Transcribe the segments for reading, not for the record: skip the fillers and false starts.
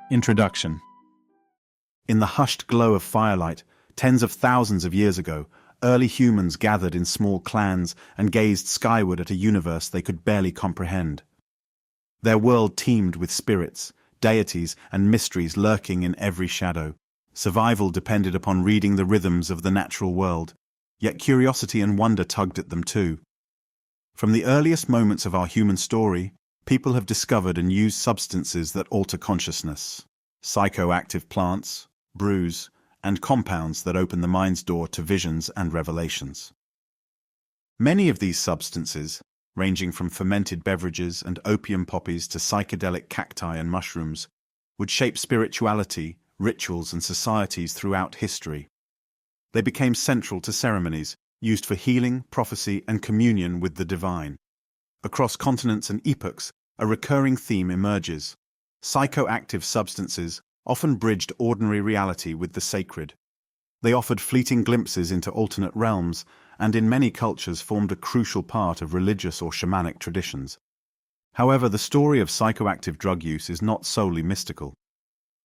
Introduction. In the hushed glow of firelight, tens of thousands of years ago, early humans gathered in small clans and gazed skyward at a universe they could barely comprehend. Their world teemed with spirits, deities, and mysteries lurking in every shadow. Survival depended upon reading the rhythms of the natural world, yet curiosity and wonder tugged at them too. From the earliest moments of our human story, people have discovered and used substances that alter consciousness. Psychoactive plants, brews, and compounds that open the mind's door to visions and revelations. Many of these substances, ranging from fermented beverages and opium poppies to psychedelic cacti and mushrooms, would shape spirituality, rituals, and societies throughout history. They became central to ceremonies, used for healing, prophecy, and communion with the divine. Across continents and epochs, a recurring theme emerges. Psychoactive substances often bridged ordinary reality with the sacred. They offered fleeting glimpses into alternate realms, and in many cultures formed a crucial part of religious or shamanic traditions. However, the story of psychoactive drug use is not solely mystical.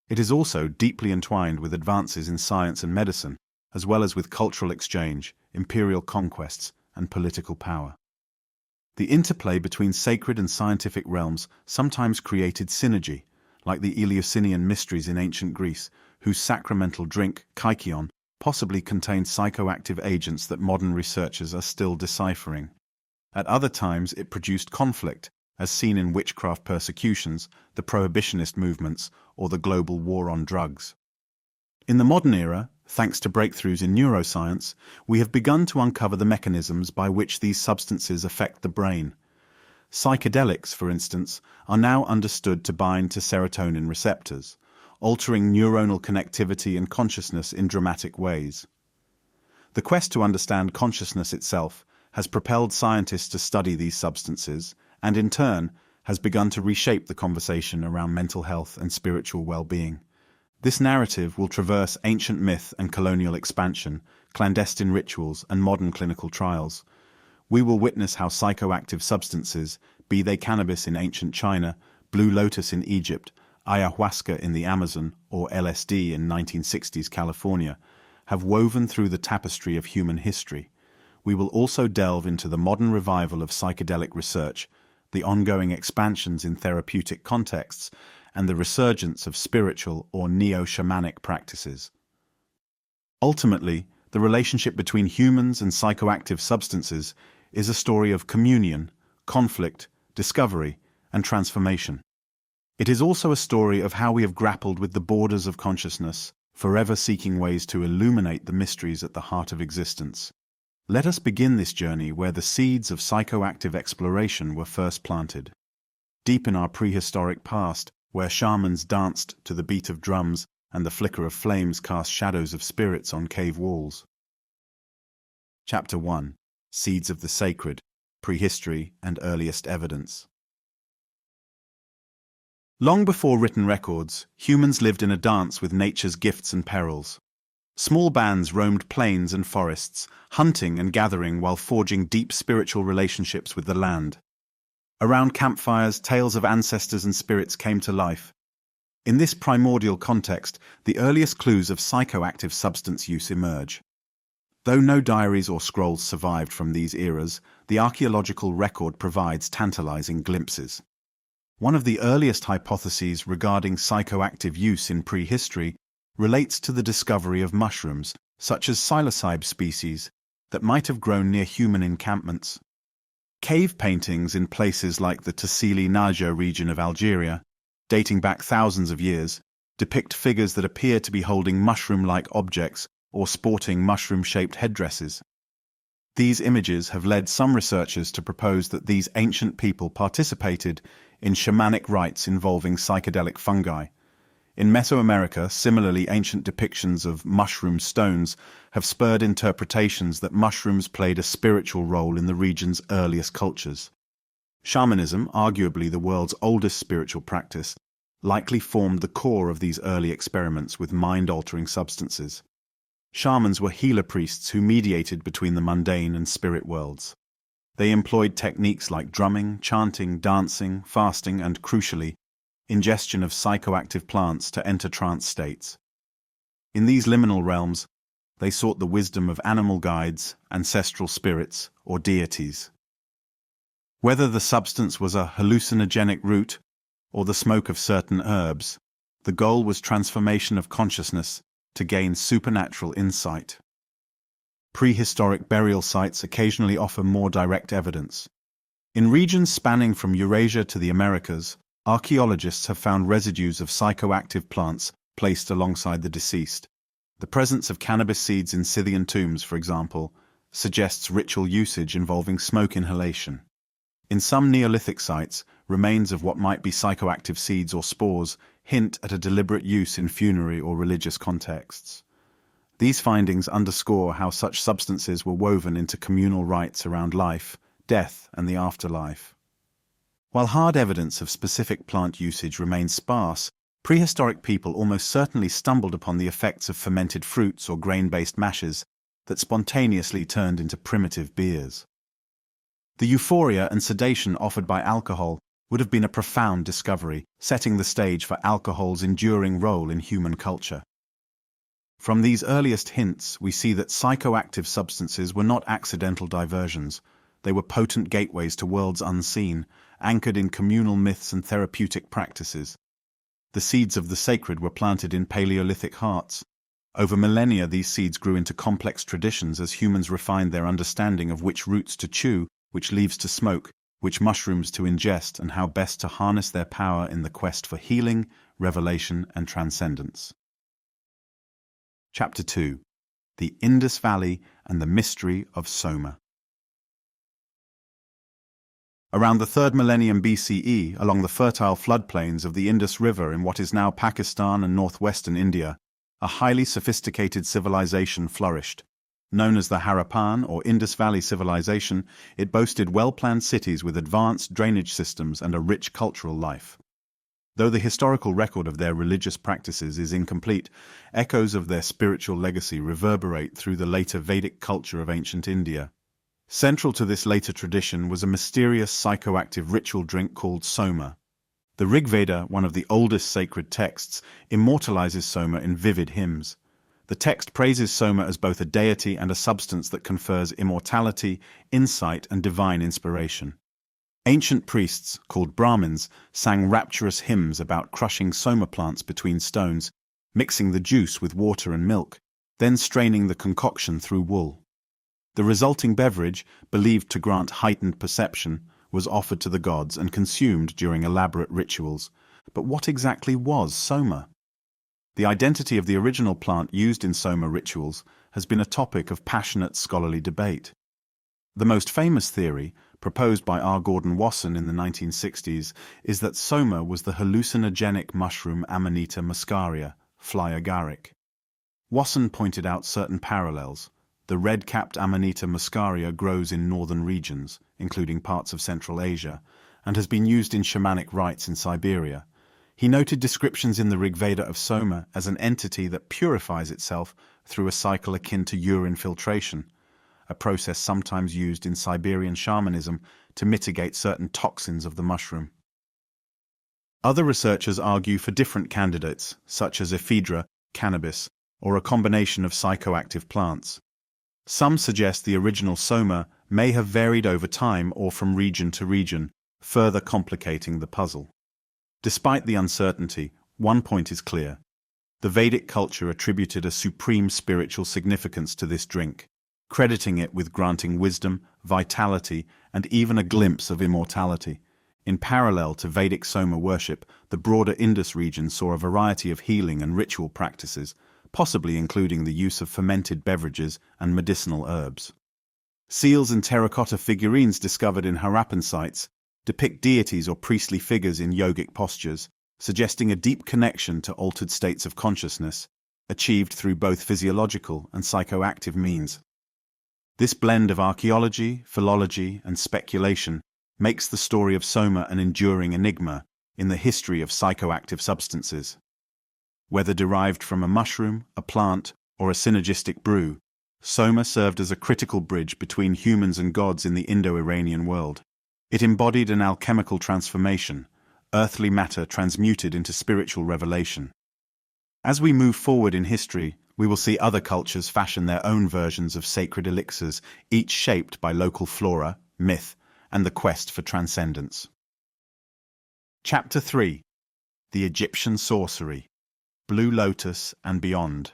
It is also deeply entwined with advances in science and medicine, as well as with cultural exchange, imperial conquests, and political power. The interplay between sacred and scientific realms sometimes created synergy, like the Eleusinian Mysteries in ancient Greece, whose sacramental drink, kykeon, possibly contained psychoactive agents that modern researchers are still deciphering. At other times, it produced conflict, as seen in witchcraft persecutions, the prohibitionist movements, or the global war on drugs. In the modern era, thanks to breakthroughs in neuroscience, we have begun to uncover the mechanisms by which these substances affect the brain. Psychedelics, for instance, are now understood to bind to serotonin receptors, altering neuronal connectivity and consciousness in dramatic ways. The quest to understand consciousness itself has propelled scientists to study these substances, and in turn, has begun to reshape the conversation around mental health and spiritual well-being. This narrative will traverse ancient myth and colonial expansion, clandestine rituals, and modern clinical trials. We will witness how psychoactive substances, be they cannabis in ancient China, blue lotus in Egypt, ayahuasca in the Amazon, or LSD in 1960s California, have woven through the tapestry of human history. We will also delve into the modern revival of psychedelic research, the ongoing expansions in therapeutic contexts, and the resurgence of spiritual or neo-shamanic practices. Ultimately, the relationship between humans and psychoactive substances is a story of communion, conflict, discovery, and transformation. It is also a story of how we have grappled with the borders of consciousness, forever seeking ways to illuminate the mysteries at the heart of existence. Let us begin this journey where the seeds of psychoactive exploration were first planted. Deep in our prehistoric past, where shamans danced to the beat of drums and the flicker of flames cast shadows of spirits on cave walls. Chapter 1. Seeds of the Sacred, Prehistory and Earliest Evidence. Long before written records, humans lived in a dance with nature's gifts and perils. Small bands roamed plains and forests, hunting and gathering while forging deep spiritual relationships with the land. Around campfires, tales of ancestors and spirits came to life. In this primordial context, the earliest clues of psychoactive substance use emerge. Though no diaries or scrolls survived from these eras, the archaeological record provides tantalizing glimpses. One of the earliest hypotheses regarding psychoactive use in prehistory relates to the discovery of mushrooms, such as psilocybe species, that might have grown near human encampments. Cave paintings in places like the Tassili Naja region of Algeria, dating back thousands of years, depict figures that appear to be holding mushroom-like objects or sporting mushroom-shaped headdresses. These images have led some researchers to propose that these ancient people participated in shamanic rites involving psychedelic fungi. In Mesoamerica, similarly ancient depictions of mushroom stones have spurred interpretations that mushrooms played a spiritual role in the region's earliest cultures. Shamanism, arguably the world's oldest spiritual practice, likely formed the core of these early experiments with mind-altering substances. Shamans were healer priests who mediated between the mundane and spirit worlds. They employed techniques like drumming, chanting, dancing, fasting, and, crucially, ingestion of psychoactive plants to enter trance states. In these liminal realms, they sought the wisdom of animal guides, ancestral spirits, or deities. Whether the substance was a hallucinogenic root or the smoke of certain herbs, the goal was transformation of consciousness to gain supernatural insight. Prehistoric burial sites occasionally offer more direct evidence. In regions spanning from Eurasia to the Americas, archaeologists have found residues of psychoactive plants placed alongside the deceased. The presence of cannabis seeds in Scythian tombs, for example, suggests ritual usage involving smoke inhalation. In some Neolithic sites, remains of what might be psychoactive seeds or spores hint at a deliberate use in funerary or religious contexts. These findings underscore how such substances were woven into communal rites around life, death, and the afterlife. While hard evidence of specific plant usage remains sparse, prehistoric people almost certainly stumbled upon the effects of fermented fruits or grain-based mashes that spontaneously turned into primitive beers. The euphoria and sedation offered by alcohol would have been a profound discovery, setting the stage for alcohol's enduring role in human culture. From these earliest hints, we see that psychoactive substances were not accidental diversions. They were potent gateways to worlds unseen, anchored in communal myths and therapeutic practices. The seeds of the sacred were planted in Paleolithic hearts. Over millennia, these seeds grew into complex traditions as humans refined their understanding of which roots to chew, which leaves to smoke, which mushrooms to ingest, and how best to harness their power in the quest for healing, revelation, and transcendence. Chapter 2. The Indus Valley and the Mystery of Soma. Around the 3rd millennium BCE, along the fertile floodplains of the Indus River in what is now Pakistan and northwestern India, a highly sophisticated civilization flourished. Known as the Harappan or Indus Valley Civilization, it boasted well-planned cities with advanced drainage systems and a rich cultural life. Though the historical record of their religious practices is incomplete, echoes of their spiritual legacy reverberate through the later Vedic culture of ancient India. Central to this later tradition was a mysterious psychoactive ritual drink called Soma. The Rig Veda, one of the oldest sacred texts, immortalizes Soma in vivid hymns. The text praises Soma as both a deity and a substance that confers immortality, insight, and divine inspiration. Ancient priests, called Brahmins, sang rapturous hymns about crushing Soma plants between stones, mixing the juice with water and milk, then straining the concoction through wool. The resulting beverage, believed to grant heightened perception, was offered to the gods and consumed during elaborate rituals. But what exactly was Soma? The identity of the original plant used in Soma rituals has been a topic of passionate scholarly debate. The most famous theory, proposed by R. Gordon Wasson in the 1960s, is that Soma was the hallucinogenic mushroom Amanita muscaria, fly agaric. Wasson pointed out certain parallels. The red-capped Amanita muscaria grows in northern regions, including parts of Central Asia, and has been used in shamanic rites in Siberia. He noted descriptions in the Rig Veda of Soma as an entity that purifies itself through a cycle akin to urine filtration, a process sometimes used in Siberian shamanism to mitigate certain toxins of the mushroom. Other researchers argue for different candidates, such as ephedra, cannabis, or a combination of psychoactive plants. Some suggest the original Soma may have varied over time or from region to region, further complicating the puzzle. Despite the uncertainty, one point is clear. The Vedic culture attributed a supreme spiritual significance to this drink, crediting it with granting wisdom, vitality, and even a glimpse of immortality. In parallel to Vedic Soma worship, the broader Indus region saw a variety of healing and ritual practices, possibly including the use of fermented beverages and medicinal herbs. Seals and terracotta figurines discovered in Harappan sites depict deities or priestly figures in yogic postures, suggesting a deep connection to altered states of consciousness, achieved through both physiological and psychoactive means. This blend of archaeology, philology, and speculation makes the story of Soma an enduring enigma in the history of psychoactive substances. Whether derived from a mushroom, a plant, or a synergistic brew, Soma served as a critical bridge between humans and gods in the Indo-Iranian world. It embodied an alchemical transformation, earthly matter transmuted into spiritual revelation. As we move forward in history, we will see other cultures fashion their own versions of sacred elixirs, each shaped by local flora, myth, and the quest for transcendence. Chapter 3: The Egyptian Sorcery, Blue Lotus and Beyond.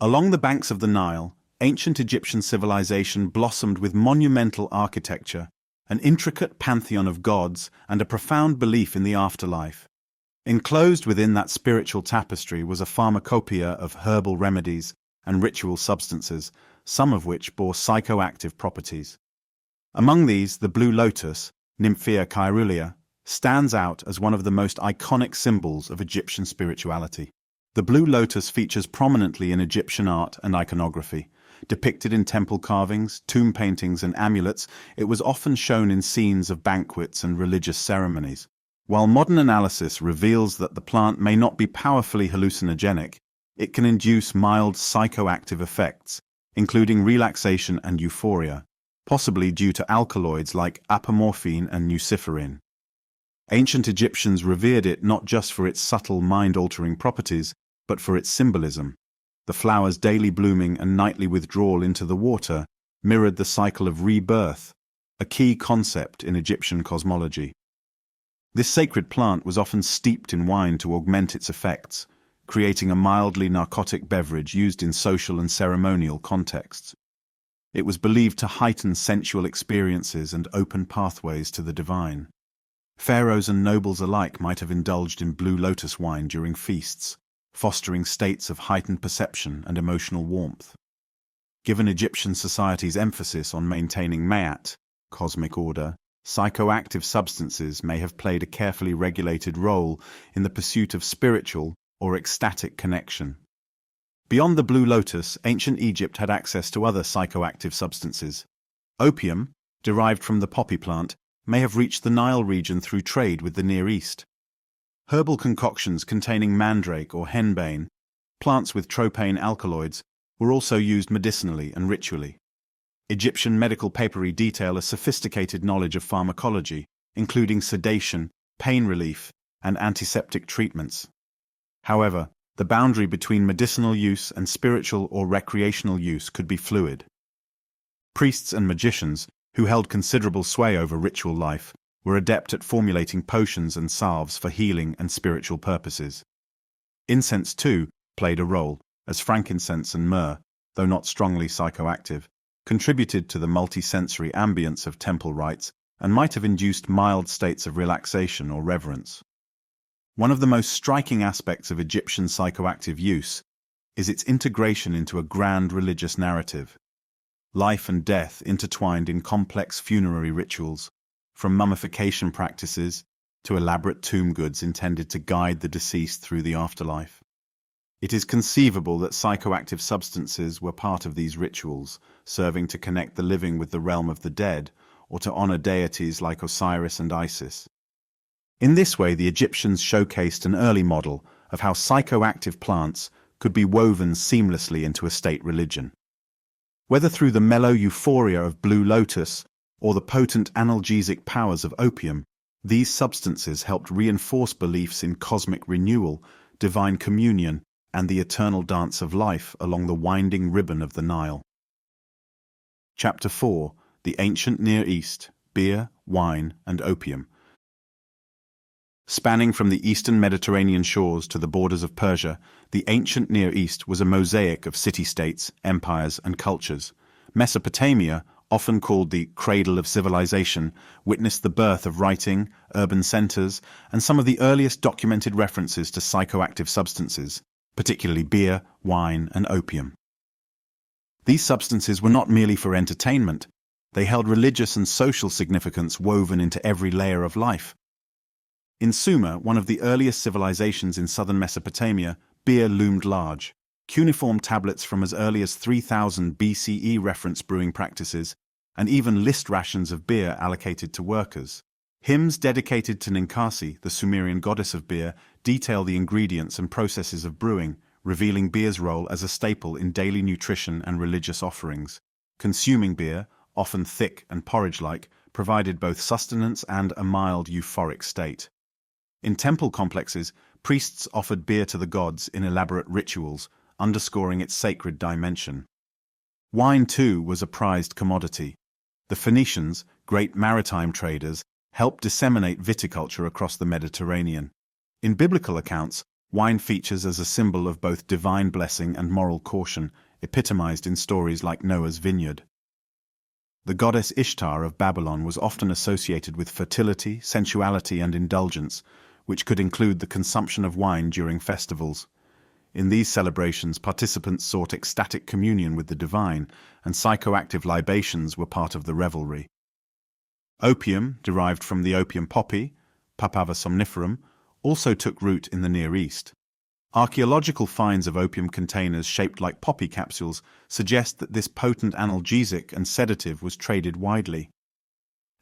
Along the banks of the Nile, ancient Egyptian civilization blossomed with monumental architecture, an intricate pantheon of gods, and a profound belief in the afterlife. Enclosed within that spiritual tapestry was a pharmacopoeia of herbal remedies and ritual substances, some of which bore psychoactive properties. Among these, the blue lotus, Nymphea caerulea, stands out as one of the most iconic symbols of Egyptian spirituality. The blue lotus features prominently in Egyptian art and iconography. Depicted in temple carvings, tomb paintings, and amulets, it was often shown in scenes of banquets and religious ceremonies. While modern analysis reveals that the plant may not be powerfully hallucinogenic, it can induce mild psychoactive effects, including relaxation and euphoria, possibly due to alkaloids like apomorphine and nuciferin. Ancient Egyptians revered it not just for its subtle mind-altering properties, but for its symbolism. The flower's daily blooming and nightly withdrawal into the water mirrored the cycle of rebirth, a key concept in Egyptian cosmology. This sacred plant was often steeped in wine to augment its effects, creating a mildly narcotic beverage used in social and ceremonial contexts. It was believed to heighten sensual experiences and open pathways to the divine. Pharaohs and nobles alike might have indulged in blue lotus wine during feasts, fostering states of heightened perception and emotional warmth. Given Egyptian society's emphasis on maintaining ma'at, cosmic order, psychoactive substances may have played a carefully regulated role in the pursuit of spiritual or ecstatic connection. Beyond the blue lotus, ancient Egypt had access to other psychoactive substances. Opium, derived from the poppy plant, may have reached the Nile region through trade with the Near East. Herbal concoctions containing mandrake or henbane, plants with tropane alkaloids, were also used medicinally and ritually. Egyptian medical papery detail a sophisticated knowledge of pharmacology, including sedation, pain relief, and antiseptic treatments. However, the boundary between medicinal use and spiritual or recreational use could be fluid. Priests and magicians, who held considerable sway over ritual life, were adept at formulating potions and salves for healing and spiritual purposes. Incense, too, played a role, as frankincense and myrrh, though not strongly psychoactive, contributed to the multisensory ambience of temple rites and might have induced mild states of relaxation or reverence. One of the most striking aspects of Egyptian psychoactive use is its integration into a grand religious narrative. Life and death intertwined in complex funerary rituals, from mummification practices to elaborate tomb goods intended to guide the deceased through the afterlife. It is conceivable that psychoactive substances were part of these rituals, serving to connect the living with the realm of the dead, or to honor deities like Osiris and Isis. In this way, the Egyptians showcased an early model of how psychoactive plants could be woven seamlessly into a state religion. Whether through the mellow euphoria of blue lotus or the potent analgesic powers of opium, these substances helped reinforce beliefs in cosmic renewal, divine communion, and the eternal dance of life along the winding ribbon of the Nile. Chapter 4: The Ancient Near East, Beer, Wine, and Opium. Spanning from the eastern Mediterranean shores to the borders of Persia, the ancient Near East was a mosaic of city-states, empires, and cultures. Mesopotamia, often called the cradle of civilization, witnessed the birth of writing, urban centers, and some of the earliest documented references to psychoactive substances, particularly beer, wine, and opium. These substances were not merely for entertainment, they held religious and social significance woven into every layer of life. In Soma, one of the earliest civilizations in southern Mesopotamia, beer loomed large. Cuneiform tablets from as early as 3000 BCE reference brewing practices, and even list rations of beer allocated to workers. Hymns dedicated to Ninkasi, the Sumerian goddess of beer, detail the ingredients and processes of brewing, revealing beer's role as a staple in daily nutrition and religious offerings. Consuming beer, often thick and porridge-like, provided both sustenance and a mild euphoric state. In temple complexes, priests offered beer to the gods in elaborate rituals, underscoring its sacred dimension. Wine, too, was a prized commodity. The Phoenicians, great maritime traders, helped disseminate viticulture across the Mediterranean. In biblical accounts, wine features as a symbol of both divine blessing and moral caution, epitomized in stories like Noah's vineyard. The goddess Ishtar of Babylon was often associated with fertility, sensuality, and indulgence, which could include the consumption of wine during festivals. In these celebrations, participants sought ecstatic communion with the divine, and psychoactive libations were part of the revelry. Opium, derived from the opium poppy, Papaver somniferum, also took root in the Near East. Archaeological finds of opium containers shaped like poppy capsules suggest that this potent analgesic and sedative was traded widely.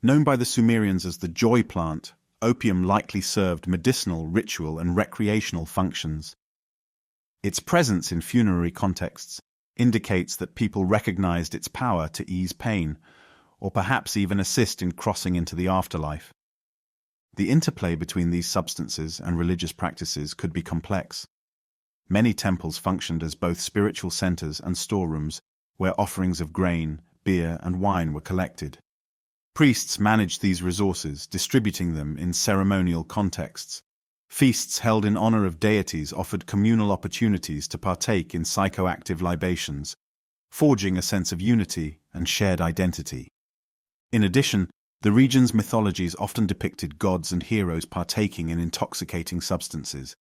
Known by the Sumerians as the joy plant, opium likely served medicinal, ritual, and recreational functions. Its presence in funerary contexts indicates that people recognized its power to ease pain, or perhaps even assist in crossing into the afterlife. The interplay between these substances and religious practices could be complex. Many temples functioned as both spiritual centers and storerooms, where offerings of grain, beer, and wine were collected. Priests managed these resources, distributing them in ceremonial contexts. Feasts held in honor of deities offered communal opportunities to partake in psychoactive libations, forging a sense of unity and shared identity. In addition, the region's mythologies often depicted gods and heroes partaking in intoxicating substances.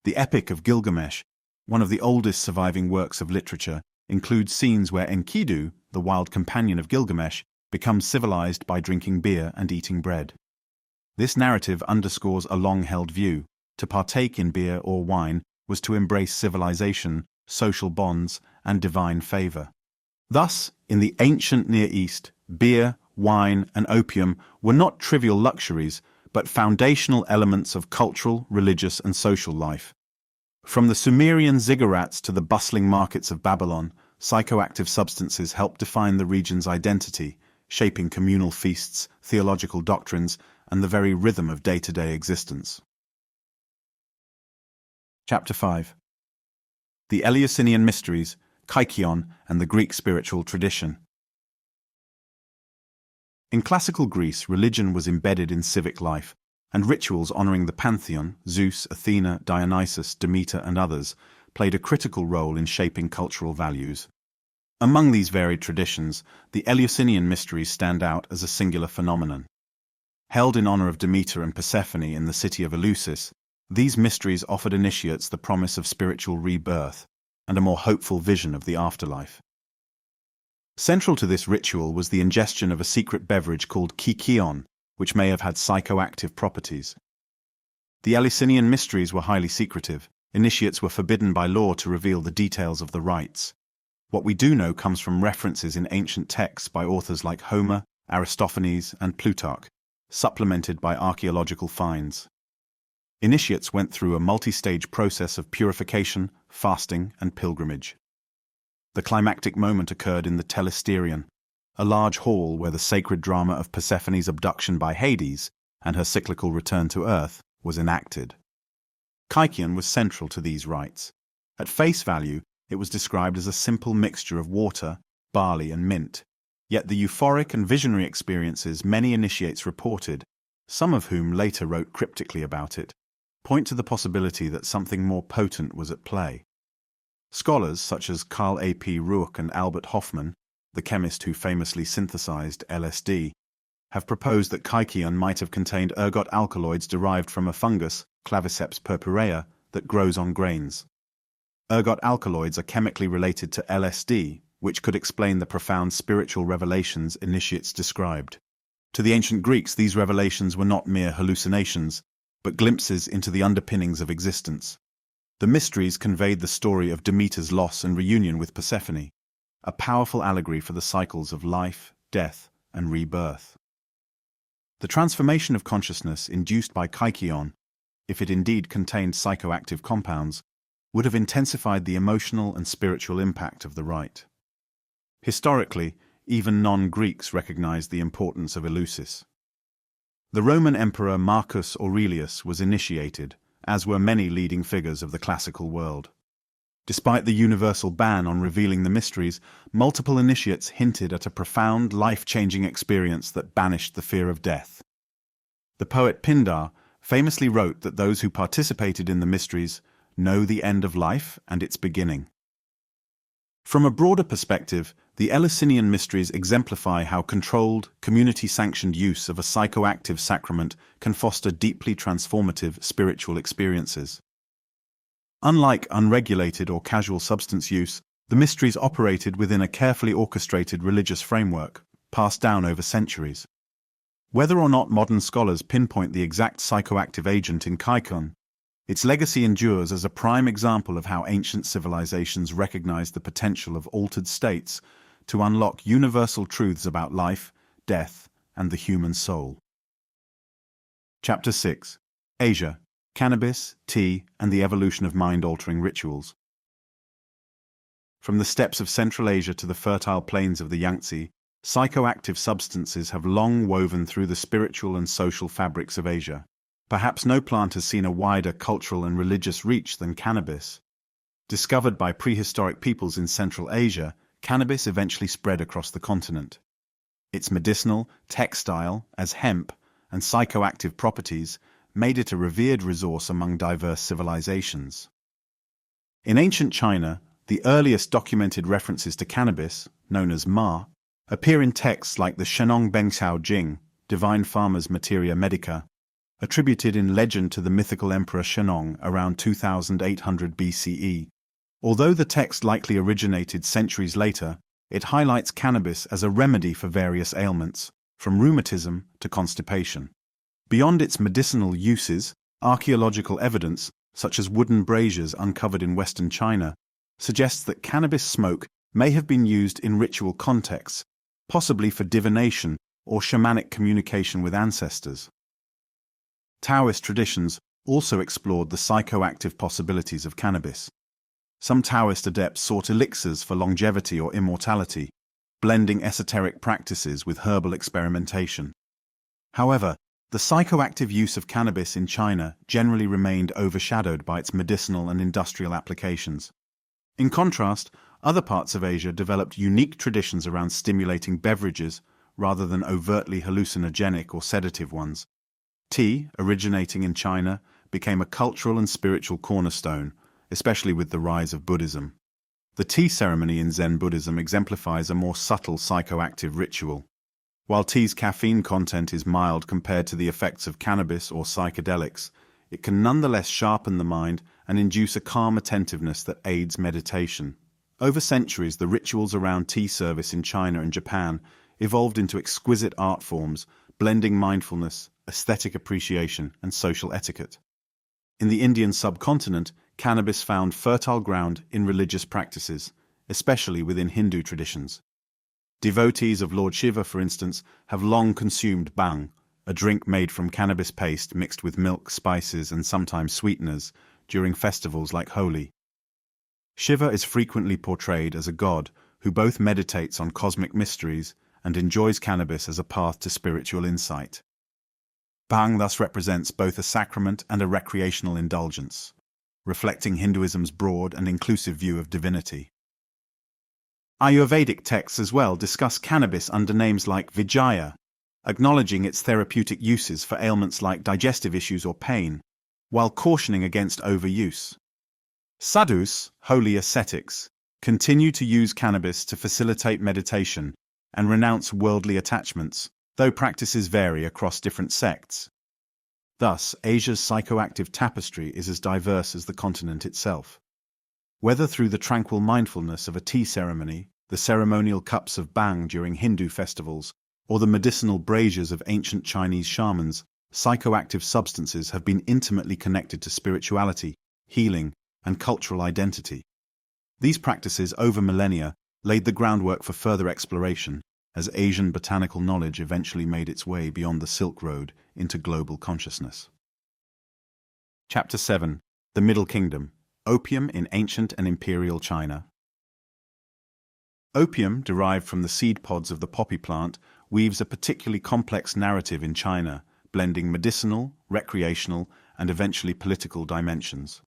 The Epic of Gilgamesh, one of the oldest surviving works of literature, includes scenes where Enkidu, the wild companion of Gilgamesh, becomes civilized by drinking beer and eating bread. This narrative underscores a long-held view: to partake in beer or wine was to embrace civilization, social bonds, and divine favor. Thus, in the ancient Near East, beer, wine, and opium were not trivial luxuries, but foundational elements of cultural, religious, and social life. From the Sumerian ziggurats to the bustling markets of Babylon, psychoactive substances helped define the region's identity, shaping communal feasts, theological doctrines, and the very rhythm of day-to-day existence. Chapter 5. The Eleusinian Mysteries, Kykeon, and the Greek Spiritual Tradition. In classical Greece, religion was embedded in civic life, and rituals honoring the pantheon, Zeus, Athena, Dionysus, Demeter, and others, played a critical role in shaping cultural values. Among these varied traditions, the Eleusinian Mysteries stand out as a singular phenomenon. Held in honor of Demeter and Persephone in the city of Eleusis, these mysteries offered initiates the promise of spiritual rebirth and a more hopeful vision of the afterlife. Central to this ritual was the ingestion of a secret beverage called kykeon, which may have had psychoactive properties. The Eleusinian Mysteries were highly secretive. Initiates were forbidden by law to reveal the details of the rites. What we do know comes from references in ancient texts by authors like Homer, Aristophanes, and Plutarch, supplemented by archaeological finds. Initiates went through a multi-stage process of purification, fasting, and pilgrimage. The climactic moment occurred in the Telesterion, a large hall where the sacred drama of Persephone's abduction by Hades and her cyclical return to Earth was enacted. Kykeon was central to these rites. At face value, it was described as a simple mixture of water, barley, and mint. Yet the euphoric and visionary experiences many initiates reported, some of whom later wrote cryptically about it, point to the possibility that something more potent was at play. Scholars such as Carl A. P. Ruch and Albert Hofmann, the chemist who famously synthesized LSD, have proposed that kykeon might have contained ergot alkaloids derived from a fungus, Claviceps purpurea, that grows on grains. Ergot alkaloids are chemically related to LSD, which could explain the profound spiritual revelations initiates described. To the ancient Greeks, these revelations were not mere hallucinations, but glimpses into the underpinnings of existence. The mysteries conveyed the story of Demeter's loss and reunion with Persephone, a powerful allegory for the cycles of life, death, and rebirth. The transformation of consciousness induced by kykeon, if it indeed contained psychoactive compounds, would have intensified the emotional and spiritual impact of the rite. Historically, Even non-Greeks recognized the importance of Eleusis. The Roman Emperor Marcus Aurelius was initiated, as were many leading figures of the classical world. Despite the universal ban on revealing the mysteries, multiple initiates hinted at a profound, life-changing experience that banished the fear of death. The poet Pindar famously wrote that those who participated in the mysteries know the end of life and its beginning. From a broader perspective, the Eleusinian mysteries exemplify how controlled, community-sanctioned use of a psychoactive sacrament can foster deeply transformative spiritual experiences. Unlike unregulated or casual substance use, the mysteries operated within a carefully orchestrated religious framework, passed down over centuries. Whether or not modern scholars pinpoint the exact psychoactive agent in kykeon, its legacy endures as a prime example of how ancient civilizations recognized the potential of altered states to unlock universal truths about life, death, and the human soul. Chapter 6. Asia, Cannabis, Tea, and the Evolution of Mind-Altering Rituals. From the steppes of Central Asia to the fertile plains of the Yangtze, psychoactive substances have long woven through the spiritual and social fabrics of Asia. Perhaps no plant has seen a wider cultural and religious reach than cannabis. Discovered by prehistoric peoples in Central Asia, cannabis eventually spread across the continent. Its medicinal, textile, as hemp, and psychoactive properties made it a revered resource among diverse civilizations. In ancient China, the earliest documented references to cannabis, known as ma, appear in texts like the Shenong Bengxiao Jing, Divine Farmer's Materia Medica, attributed in legend to the mythical Emperor Shenong around 2800 BCE. Although the text likely originated centuries later, it highlights cannabis as a remedy for various ailments, from rheumatism to constipation. Beyond its medicinal uses, archaeological evidence, such as wooden braziers uncovered in western China, suggests that cannabis smoke may have been used in ritual contexts, possibly for divination or shamanic communication with ancestors. Taoist traditions also explored the psychoactive possibilities of cannabis. Some Taoist adepts sought elixirs for longevity or immortality, blending esoteric practices with herbal experimentation. However, the psychoactive use of cannabis in China generally remained overshadowed by its medicinal and industrial applications. In contrast, other parts of Asia developed unique traditions around stimulating beverages rather than overtly hallucinogenic or sedative ones. Tea, originating in China, became a cultural and spiritual cornerstone, especially with the rise of Buddhism. The tea ceremony in Zen Buddhism exemplifies a more subtle psychoactive ritual. While tea's caffeine content is mild compared to the effects of cannabis or psychedelics, it can nonetheless sharpen the mind and induce a calm attentiveness that aids meditation. Over centuries, the rituals around tea service in China and Japan evolved into exquisite art forms, blending mindfulness, aesthetic appreciation, and social etiquette. In the Indian subcontinent, cannabis found fertile ground in religious practices, especially within Hindu traditions. Devotees of Lord Shiva, for instance, have long consumed bhang, a drink made from cannabis paste mixed with milk, spices, and sometimes sweeteners, during festivals like Holi. Shiva is frequently portrayed as a god who both meditates on cosmic mysteries and enjoys cannabis as a path to spiritual insight. Bhang thus represents both a sacrament and a recreational indulgence, reflecting Hinduism's broad and inclusive view of divinity. Ayurvedic texts as well discuss cannabis under names like Vijaya, acknowledging its therapeutic uses for ailments like digestive issues or pain, while cautioning against overuse. Sadhus, holy ascetics, continue to use cannabis to facilitate meditation and renounce worldly attachments, though practices vary across different sects. Thus, Asia's psychoactive tapestry is as diverse as the continent itself. Whether through the tranquil mindfulness of a tea ceremony, the ceremonial cups of bhang during Hindu festivals, or the medicinal braziers of ancient Chinese shamans, psychoactive substances have been intimately connected to spirituality, healing, and cultural identity. These practices over millennia laid the groundwork for further exploration, as Asian botanical knowledge eventually made its way beyond the Silk Road into global consciousness. Chapter 7. The Middle Kingdom. Opium in Ancient and Imperial China. Opium, derived from the seed pods of the poppy plant, weaves a particularly complex narrative in China, blending medicinal, recreational, and eventually political dimensions.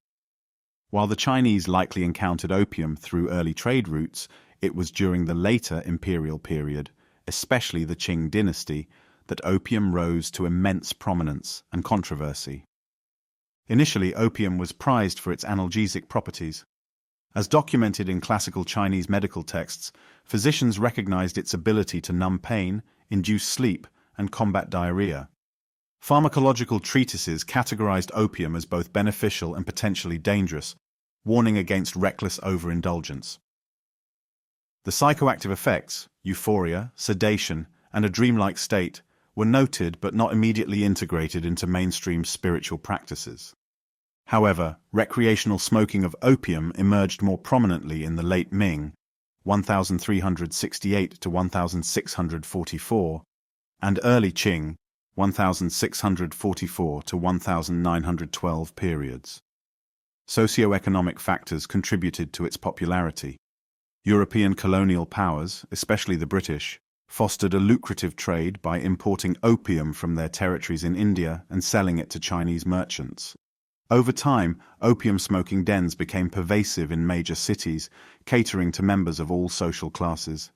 While the Chinese likely encountered opium through early trade routes, it was during the later imperial period, especially the Qing dynasty, that opium rose to immense prominence and controversy. Initially, opium was prized for its analgesic properties. As documented in classical Chinese medical texts, physicians recognized its ability to numb pain, induce sleep, and combat diarrhea. Pharmacological treatises categorized opium as both beneficial and potentially dangerous, warning against reckless overindulgence. The psychoactive effects, euphoria, sedation, and a dreamlike state, were noted but not immediately integrated into mainstream spiritual practices. However, recreational smoking of opium emerged more prominently in the late Ming, 1368 to 1644, and early Qing, 1644 to 1912 periods. Socioeconomic factors contributed to its popularity. European colonial powers, especially the British, fostered a lucrative trade by importing opium from their territories in India and selling it to Chinese merchants. Over time, opium-smoking dens became pervasive in major cities, catering to members of all social classes.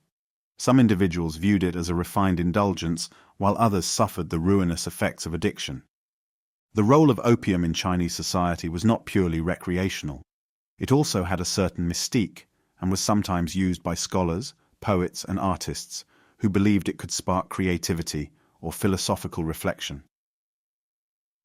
Some individuals viewed it as a refined indulgence, while others suffered the ruinous effects of addiction. The role of opium in Chinese society was not purely recreational. It also had a certain mystique, and was sometimes used by scholars, poets, and artists, who believed it could spark creativity or philosophical reflection.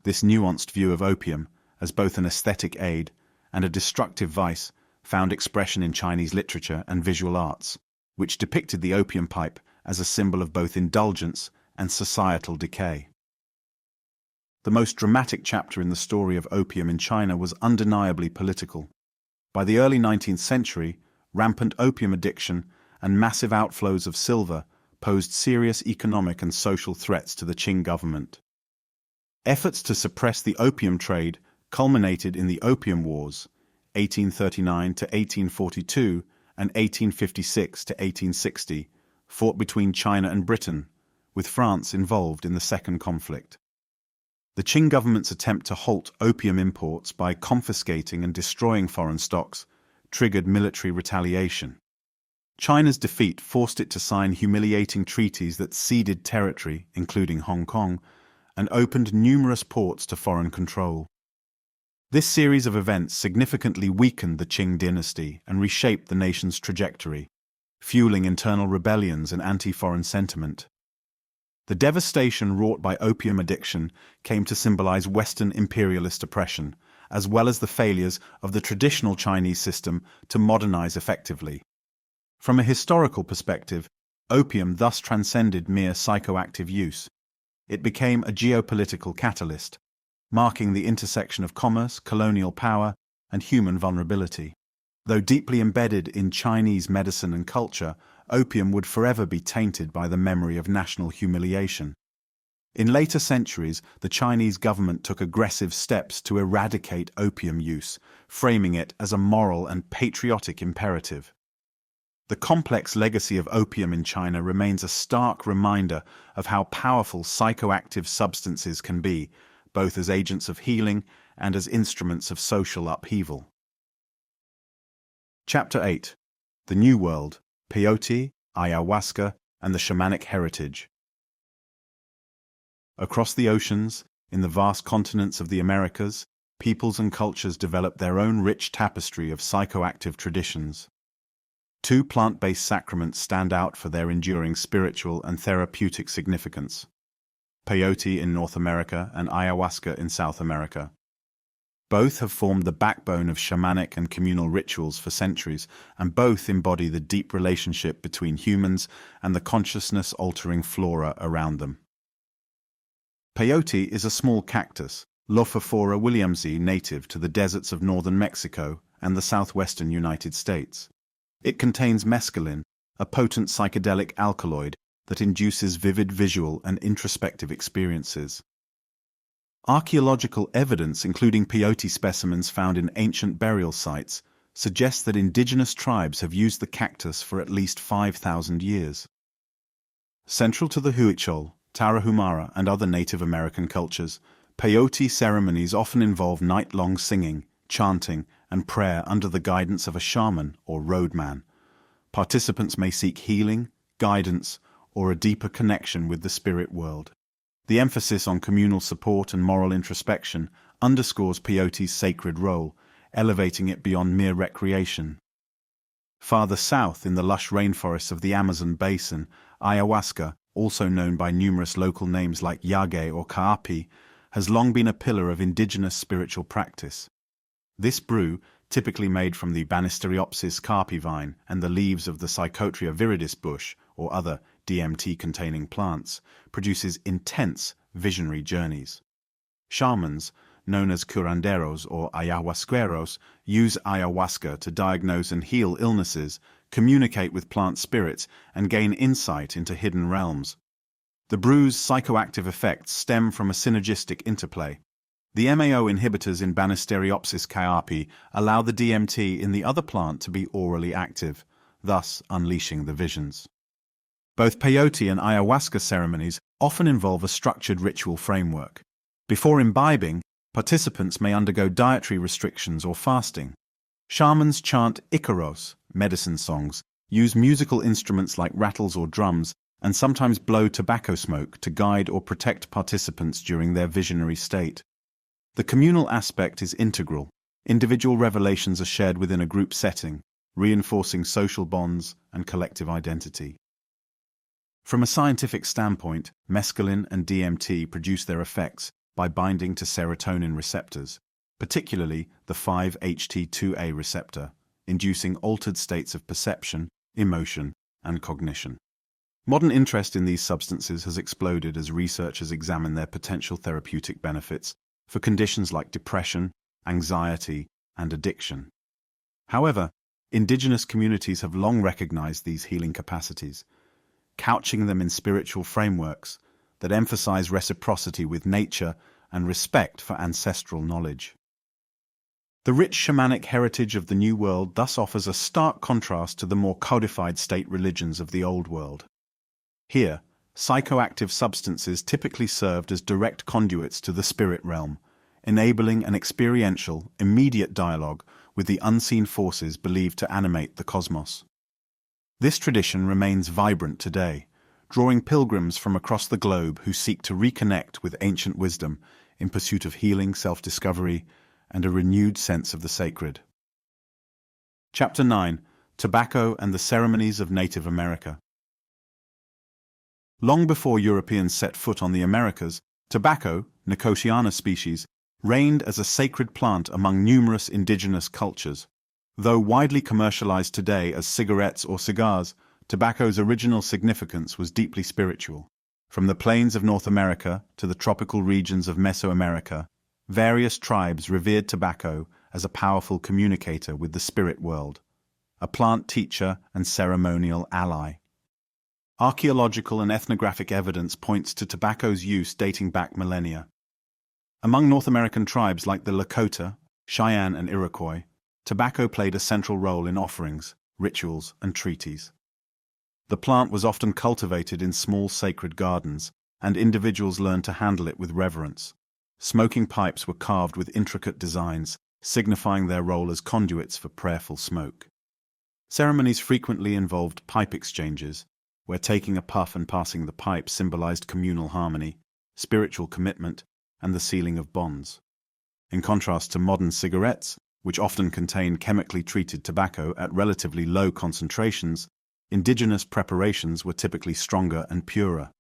This nuanced view of opium, as both an aesthetic aid and a destructive vice, found expression in Chinese literature and visual arts, which depicted the opium pipe as a symbol of both indulgence and societal decay. The most dramatic chapter in the story of opium in China was undeniably political. By the early 19th century, rampant opium addiction and massive outflows of silver posed serious economic and social threats to the Qing government. Efforts to suppress the opium trade culminated in the Opium Wars, 1839 to 1842 and 1856 to 1860, fought between China and Britain, with France involved in the second conflict. The Qing government's attempt to halt opium imports by confiscating and destroying foreign stocks triggered military retaliation. China's defeat forced it to sign humiliating treaties that ceded territory, including Hong Kong, and opened numerous ports to foreign control. This series of events significantly weakened the Qing dynasty and reshaped the nation's trajectory, fueling internal rebellions and anti-foreign sentiment. The devastation wrought by opium addiction came to symbolize Western imperialist oppression, as well as the failures of the traditional Chinese system to modernize effectively. From a historical perspective, opium thus transcended mere psychoactive use. It became a geopolitical catalyst, marking the intersection of commerce, colonial power, and human vulnerability. Though deeply embedded in Chinese medicine and culture, opium would forever be tainted by the memory of national humiliation. In later centuries, the Chinese government took aggressive steps to eradicate opium use, framing it as a moral and patriotic imperative. The complex legacy of opium in China remains a stark reminder of how powerful psychoactive substances can be, both as agents of healing and as instruments of social upheaval. Chapter 8. The New World, Peyote, Ayahuasca, and the Shamanic Heritage. Across the oceans, in the vast continents of the Americas, peoples and cultures developed their own rich tapestry of psychoactive traditions. Two plant-based sacraments stand out for their enduring spiritual and therapeutic significance: peyote in North America and ayahuasca in South America. Both have formed the backbone of shamanic and communal rituals for centuries, and both embody the deep relationship between humans and the consciousness-altering flora around them. Peyote is a small cactus, Lophophora williamsi, native to the deserts of northern Mexico and the southwestern United States. It contains mescaline, a potent psychedelic alkaloid that induces vivid visual and introspective experiences. Archaeological evidence, including peyote specimens found in ancient burial sites, suggests that indigenous tribes have used the cactus for at least 5,000 years. Central to the Huichol, Tarahumara, and other Native American cultures, peyote ceremonies often involve night-long singing, chanting, and prayer under the guidance of a shaman or roadman. Participants may seek healing, guidance, or a deeper connection with the spirit world. The emphasis on communal support and moral introspection underscores peyote's sacred role, elevating it beyond mere recreation. Farther south in the lush rainforests of the Amazon basin, ayahuasca, also known by numerous local names like yage or kaapi, has long been a pillar of indigenous spiritual practice. This brew, typically made from the Banisteriopsis carpi vine and the leaves of the Psychotria viridis bush or other DMT-containing plants, produces intense visionary journeys. Shamans, known as curanderos or ayahuasqueros, use ayahuasca to diagnose and heal illnesses, communicate with plant spirits, and gain insight into hidden realms. The brew's psychoactive effects stem from a synergistic interplay. The MAO inhibitors in Banisteriopsis caapi allow the DMT in the other plant to be orally active, thus unleashing the visions. Both peyote and ayahuasca ceremonies often involve a structured ritual framework. Before imbibing, participants may undergo dietary restrictions or fasting. Shamans chant icaros, medicine songs, use musical instruments like rattles or drums, and sometimes blow tobacco smoke to guide or protect participants during their visionary state. The communal aspect is integral. Individual revelations are shared within a group setting, reinforcing social bonds and collective identity. From a scientific standpoint, mescaline and DMT produce their effects by binding to serotonin receptors, particularly the 5-HT2A receptor, inducing altered states of perception, emotion, and cognition. Modern interest in these substances has exploded as researchers examine their potential therapeutic benefits for conditions like depression, anxiety, and addiction. However, indigenous communities have long recognized these healing capacities, couching them in spiritual frameworks that emphasize reciprocity with nature and respect for ancestral knowledge. The rich shamanic heritage of the New World thus offers a stark contrast to the more codified state religions of the Old World. Here, psychoactive substances typically served as direct conduits to the spirit realm, enabling an experiential, immediate dialogue with the unseen forces believed to animate the cosmos. This tradition remains vibrant today, drawing pilgrims from across the globe who seek to reconnect with ancient wisdom in pursuit of healing, self-discovery, and a renewed sense of the sacred. Chapter 9: Tobacco and the Ceremonies of Native America. Long before Europeans set foot on the Americas, tobacco, Nicotiana species, reigned as a sacred plant among numerous indigenous cultures. Though widely commercialized today as cigarettes or cigars, tobacco's original significance was deeply spiritual. From the plains of North America to the tropical regions of Mesoamerica, various tribes revered tobacco as a powerful communicator with the spirit world, a plant teacher and ceremonial ally. Archaeological and ethnographic evidence points to tobacco's use dating back millennia. Among North American tribes like the Lakota, Cheyenne, and Iroquois, tobacco played a central role in offerings, rituals, and treaties. The plant was often cultivated in small sacred gardens, and individuals learned to handle it with reverence. Smoking pipes were carved with intricate designs, signifying their role as conduits for prayerful smoke. Ceremonies frequently involved pipe exchanges, where taking a puff and passing the pipe symbolized communal harmony, spiritual commitment, and the sealing of bonds. In contrast to modern cigarettes, which often contain chemically treated tobacco at relatively low concentrations, indigenous preparations were typically stronger and purer.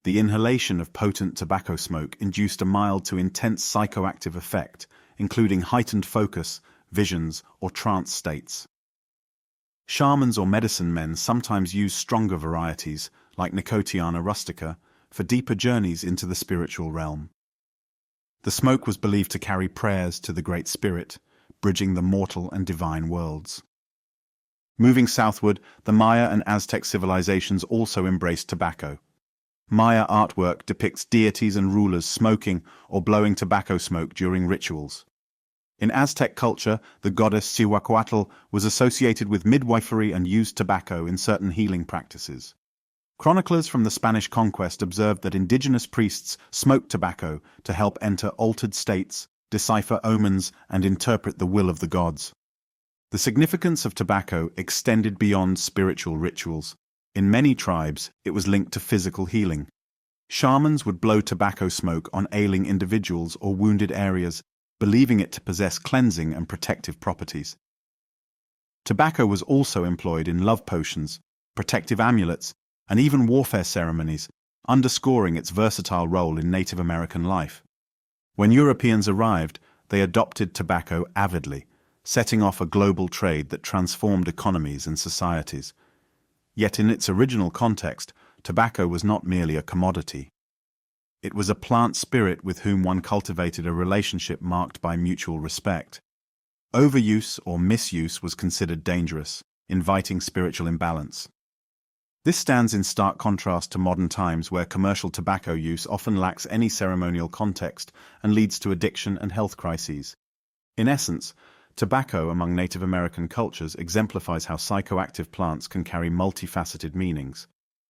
The inhalation of potent tobacco smoke induced a mild to intense psychoactive effect, including heightened focus, visions, or trance states. Shamans or medicine men sometimes use stronger varieties, like Nicotiana rustica, for deeper journeys into the spiritual realm. The smoke was believed to carry prayers to the Great Spirit, bridging the mortal and divine worlds. Moving southward, the Maya and Aztec civilizations also embraced tobacco. Maya artwork depicts deities and rulers smoking or blowing tobacco smoke during rituals. In Aztec culture, the goddess Cihuacoatl was associated with midwifery and used tobacco in certain healing practices. Chroniclers from the Spanish conquest observed that indigenous priests smoked tobacco to help enter altered states, decipher omens, and interpret the will of the gods. The significance of tobacco extended beyond spiritual rituals. In many tribes, it was linked to physical healing. Shamans would blow tobacco smoke on ailing individuals or wounded areas, believing it to possess cleansing and protective properties. Tobacco was also employed in love potions, protective amulets, and even warfare ceremonies, underscoring its versatile role in Native American life. When Europeans arrived, they adopted tobacco avidly, setting off a global trade that transformed economies and societies. Yet in its original context, tobacco was not merely a commodity. It was a plant spirit with whom one cultivated a relationship marked by mutual respect. Overuse or misuse was considered dangerous, inviting spiritual imbalance. This stands in stark contrast to modern times where commercial tobacco use often lacks any ceremonial context and leads to addiction and health crises. In essence, tobacco among Native American cultures exemplifies how psychoactive plants can carry multifaceted meanings: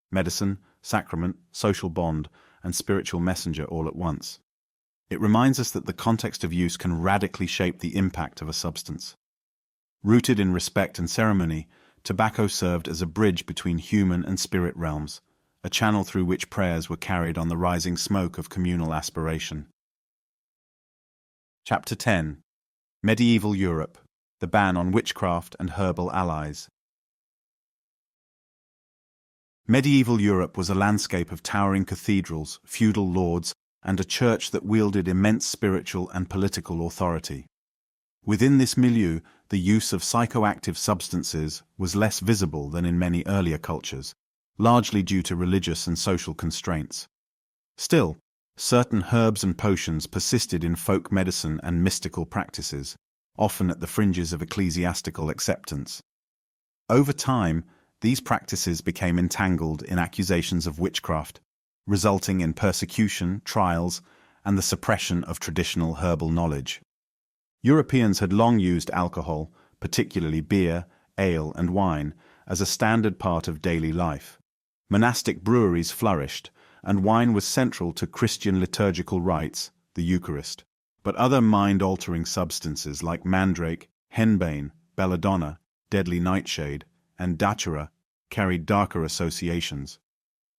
medicine, sacrament, social bond, and spiritual messenger all at once. It reminds us that the context of use can radically shape the impact of a substance. Rooted in respect and ceremony, tobacco served as a bridge between human and spirit realms, a channel through which prayers were carried on the rising smoke of communal aspiration. Chapter 10. Medieval Europe: The Ban on Witchcraft and Herbal Allies. Medieval Europe was a landscape of towering cathedrals, feudal lords, and a church that wielded immense spiritual and political authority. Within this milieu, the use of psychoactive substances was less visible than in many earlier cultures, largely due to religious and social constraints. Still, certain herbs and potions persisted in folk medicine and mystical practices, often at the fringes of ecclesiastical acceptance. Over time, these practices became entangled in accusations of witchcraft, resulting in persecution, trials, and the suppression of traditional herbal knowledge. Europeans had long used alcohol, particularly beer, ale, and wine, as a standard part of daily life. Monastic breweries flourished, and wine was central to Christian liturgical rites, the Eucharist. But other mind-altering substances like mandrake, henbane, belladonna, deadly nightshade, and datura carried darker associations.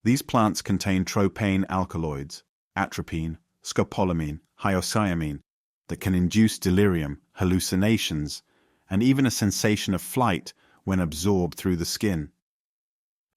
These plants contain tropane alkaloids, atropine, scopolamine, hyoscyamine, that can induce delirium, hallucinations, and even a sensation of flight when absorbed through the skin.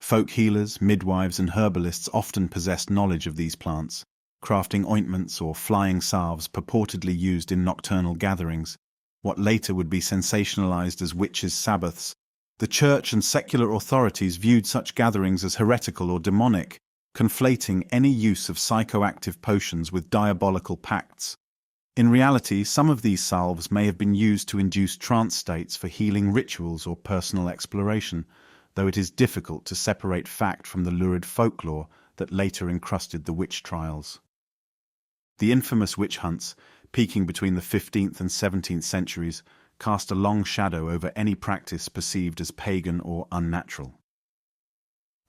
Folk healers, midwives, and herbalists often possessed knowledge of these plants, crafting ointments or flying salves purportedly used in nocturnal gatherings, what later would be sensationalized as witches' sabbaths. The church and secular authorities viewed such gatherings as heretical or demonic, conflating any use of psychoactive potions with diabolical pacts. In reality, some of these salves may have been used to induce trance states for healing rituals or personal exploration, though it is difficult to separate fact from the lurid folklore that later encrusted the witch trials. The infamous witch hunts, peaking between the 15th and 17th centuries, cast a long shadow over any practice perceived as pagan or unnatural.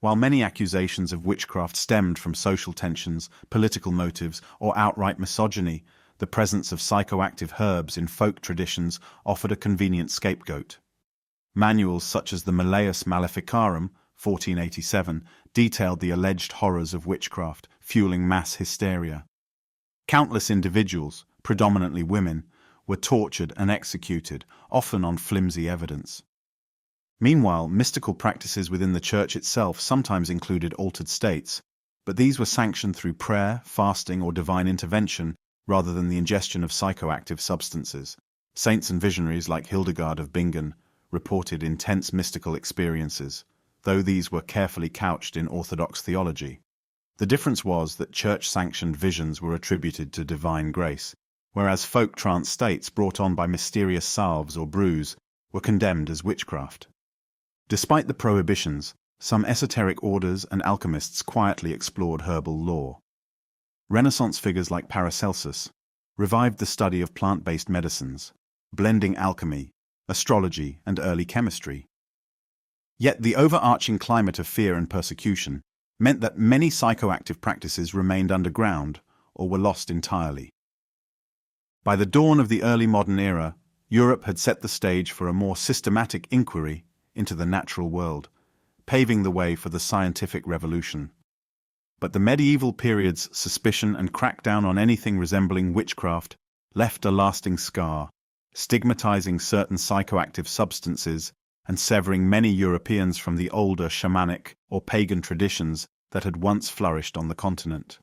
While many accusations of witchcraft stemmed from social tensions, political motives, or outright misogyny, the presence of psychoactive herbs in folk traditions offered a convenient scapegoat. Manuals such as the Malleus Maleficarum, 1487, detailed the alleged horrors of witchcraft, fueling mass hysteria. Countless individuals, predominantly women, were tortured and executed, often on flimsy evidence. Meanwhile, mystical practices within the church itself sometimes included altered states, but these were sanctioned through prayer, fasting, or divine intervention, rather than the ingestion of psychoactive substances. Saints and visionaries like Hildegard of Bingen reported intense mystical experiences, though these were carefully couched in orthodox theology. The difference was that church-sanctioned visions were attributed to divine grace, whereas folk trance states brought on by mysterious salves or brews were condemned as witchcraft. Despite the prohibitions, some esoteric orders and alchemists quietly explored herbal lore. Renaissance figures like Paracelsus revived the study of plant-based medicines, blending alchemy, astrology, and early chemistry. Yet the overarching climate of fear and persecution meant that many psychoactive practices remained underground or were lost entirely. By the dawn of the early modern era, Europe had set the stage for a more systematic inquiry into the natural world, paving the way for the scientific revolution. But the medieval period's suspicion and crackdown on anything resembling witchcraft left a lasting scar, stigmatizing certain psychoactive substances and severing many Europeans from the older shamanic or pagan traditions that had once flourished on the continent.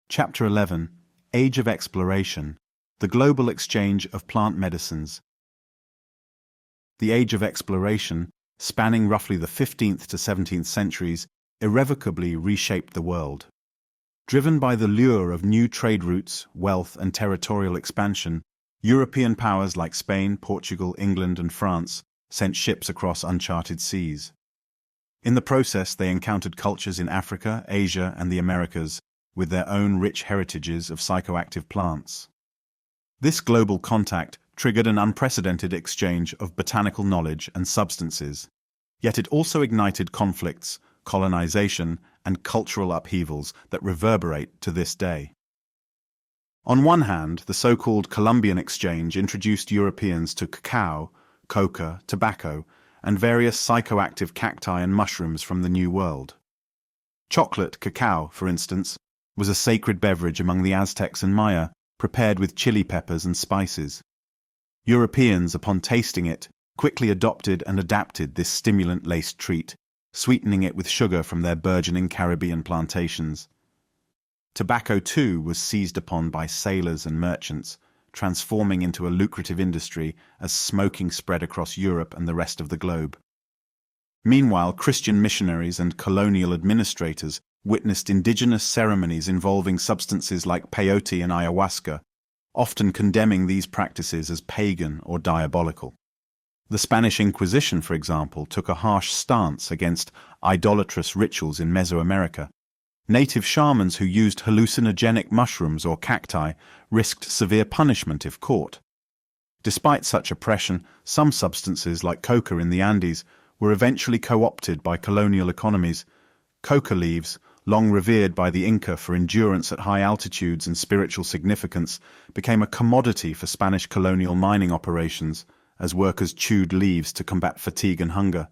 Chapter 11: Age of Exploration, the Global Exchange of Plant Medicines. The Age of Exploration, spanning roughly the 15th to 17th centuries, irrevocably reshaped the world. Driven by the lure of new trade routes, wealth, and territorial expansion, European powers like Spain, Portugal, England, and France sent ships across uncharted seas. In the process, they encountered cultures in Africa, Asia, and the Americas, with their own rich heritages of psychoactive plants. This global contact triggered an unprecedented exchange of botanical knowledge and substances, yet it also ignited conflicts, colonization, and cultural upheavals that reverberate to this day. On one hand, the so-called Columbian exchange introduced Europeans to cacao, coca, tobacco, and various psychoactive cacti and mushrooms from the New World. Chocolate, cacao, for instance, was a sacred beverage among the Aztecs and Maya, prepared with chili peppers and spices. Europeans, upon tasting it, quickly adopted and adapted this stimulant-laced treat, sweetening it with sugar from their burgeoning Caribbean plantations. Tobacco, too, was seized upon by sailors and merchants, transforming into a lucrative industry as smoking spread across Europe and the rest of the globe. Meanwhile, Christian missionaries and colonial administrators witnessed indigenous ceremonies involving substances like peyote and ayahuasca, often condemning these practices as pagan or diabolical. The Spanish Inquisition, for example, took a harsh stance against idolatrous rituals in Mesoamerica. Native shamans who used hallucinogenic mushrooms or cacti risked severe punishment if caught. Despite such oppression, some substances like coca in the Andes were eventually co-opted by colonial economies. Coca leaves, long revered by the Inca for endurance at high altitudes and spiritual significance, became a commodity for Spanish colonial mining operations, as workers chewed leaves to combat fatigue and hunger.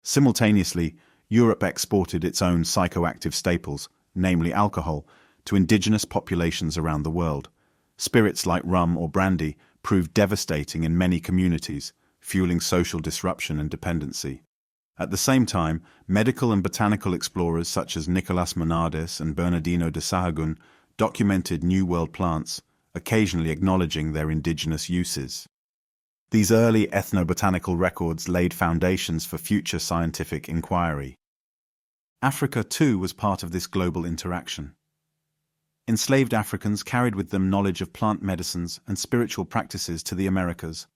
Simultaneously, Europe exported its own psychoactive staples, namely alcohol, to indigenous populations around the world. Spirits like rum or brandy proved devastating in many communities, fueling social disruption and dependency. At the same time, medical and botanical explorers such as Nicolas Monades and Bernardino de Sahagún documented New World plants, occasionally acknowledging their indigenous uses. These early ethnobotanical records laid foundations for future scientific inquiry. Africa, too, was part of this global interaction. Enslaved Africans carried with them knowledge of plant medicines and spiritual practices to the Americas,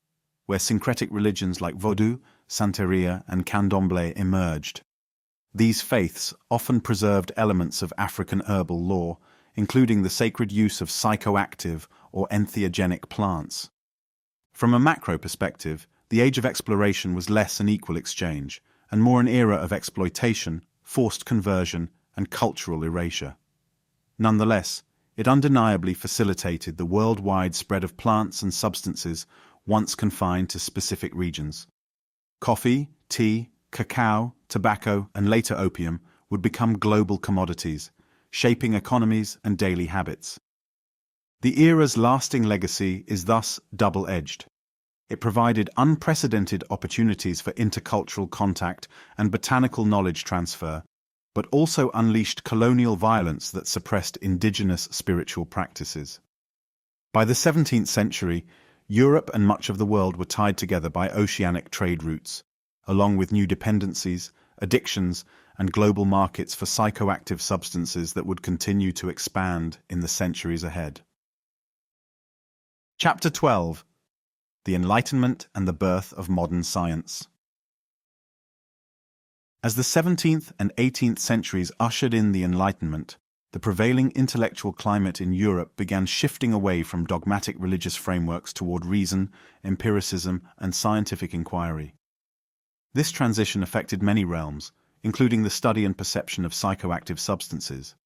where syncretic religions like Vodou, Santeria, and Candomblé emerged. These faiths often preserved elements of African herbal lore, including the sacred use of psychoactive or entheogenic plants. From a macro perspective, the Age of Exploration was less an equal exchange, and more an era of exploitation, forced conversion, and cultural erasure. Nonetheless, it undeniably facilitated the worldwide spread of plants and substances once confined to specific regions. Coffee, tea, cacao, tobacco, and later opium would become global commodities, shaping economies and daily habits. The era's lasting legacy is thus double-edged. It provided unprecedented opportunities for intercultural contact and botanical knowledge transfer, but also unleashed colonial violence that suppressed indigenous spiritual practices. By the 17th century, Europe and much of the world were tied together by oceanic trade routes, along with new dependencies, addictions, and global markets for psychoactive substances that would continue to expand in the centuries ahead. Chapter 12: The Enlightenment and the Birth of Modern Science. As the 17th and 18th centuries ushered in the Enlightenment, The prevailing intellectual climate in Europe began shifting away from dogmatic religious frameworks toward reason, empiricism, and scientific inquiry. This transition affected many realms, including the study and perception of psychoactive substances.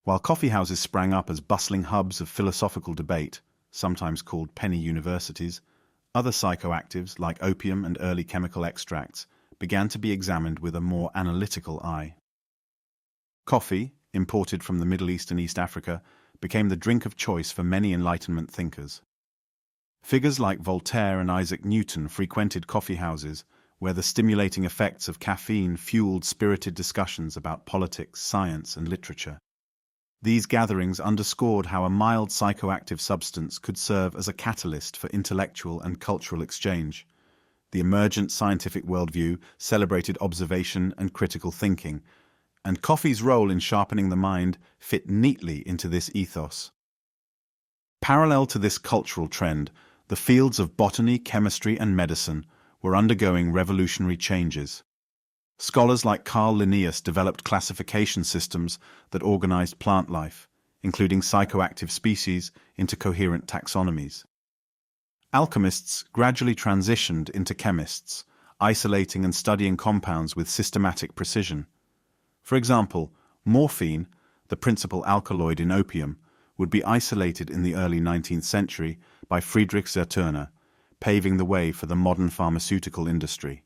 While coffeehouses sprang up as bustling hubs of philosophical debate, sometimes called penny universities, other psychoactives, like opium and early chemical extracts, began to be examined with a more analytical eye. Coffee, imported from the Middle East and East Africa, became the drink of choice for many Enlightenment thinkers. Figures like Voltaire and Isaac Newton frequented coffeehouses, where the stimulating effects of caffeine fueled spirited discussions about politics, science, and literature. These gatherings underscored how a mild psychoactive substance could serve as a catalyst for intellectual and cultural exchange. The emergent scientific worldview celebrated observation and critical thinking, and coffee's role in sharpening the mind fit neatly into this ethos. Parallel to this cultural trend, the fields of botany, chemistry, and medicine were undergoing revolutionary changes. Scholars like Carl Linnaeus developed classification systems that organized plant life, including psychoactive species, into coherent taxonomies. Alchemists gradually transitioned into chemists, isolating and studying compounds with systematic precision. For example, morphine, the principal alkaloid in opium, would be isolated in the early 19th century by Friedrich Zerturner, paving the way for the modern pharmaceutical industry.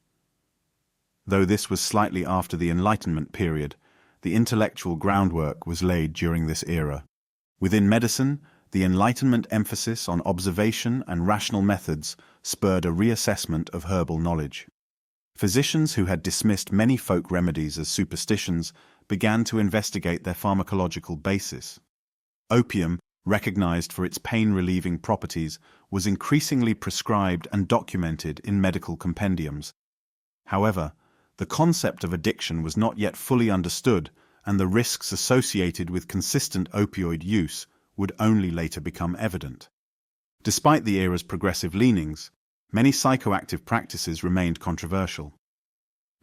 Though this was slightly after the Enlightenment period, the intellectual groundwork was laid during this era. Within medicine, the Enlightenment emphasis on observation and rational methods spurred a reassessment of herbal knowledge. Physicians who had dismissed many folk remedies as superstitions began to investigate their pharmacological basis. Opium, recognized for its pain-relieving properties, was increasingly prescribed and documented in medical compendiums. However, the concept of addiction was not yet fully understood, and the risks associated with consistent opioid use would only later become evident. Despite the era's progressive leanings, many psychoactive practices remained controversial.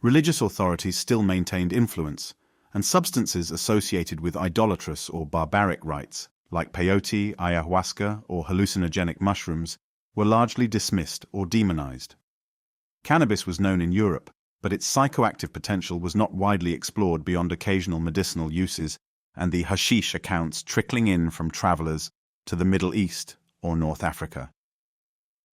Religious authorities still maintained influence, and substances associated with idolatrous or barbaric rites, like peyote, ayahuasca, or hallucinogenic mushrooms, were largely dismissed or demonized. Cannabis was known in Europe, but its psychoactive potential was not widely explored beyond occasional medicinal uses and the hashish accounts trickling in from travelers to the Middle East or North Africa.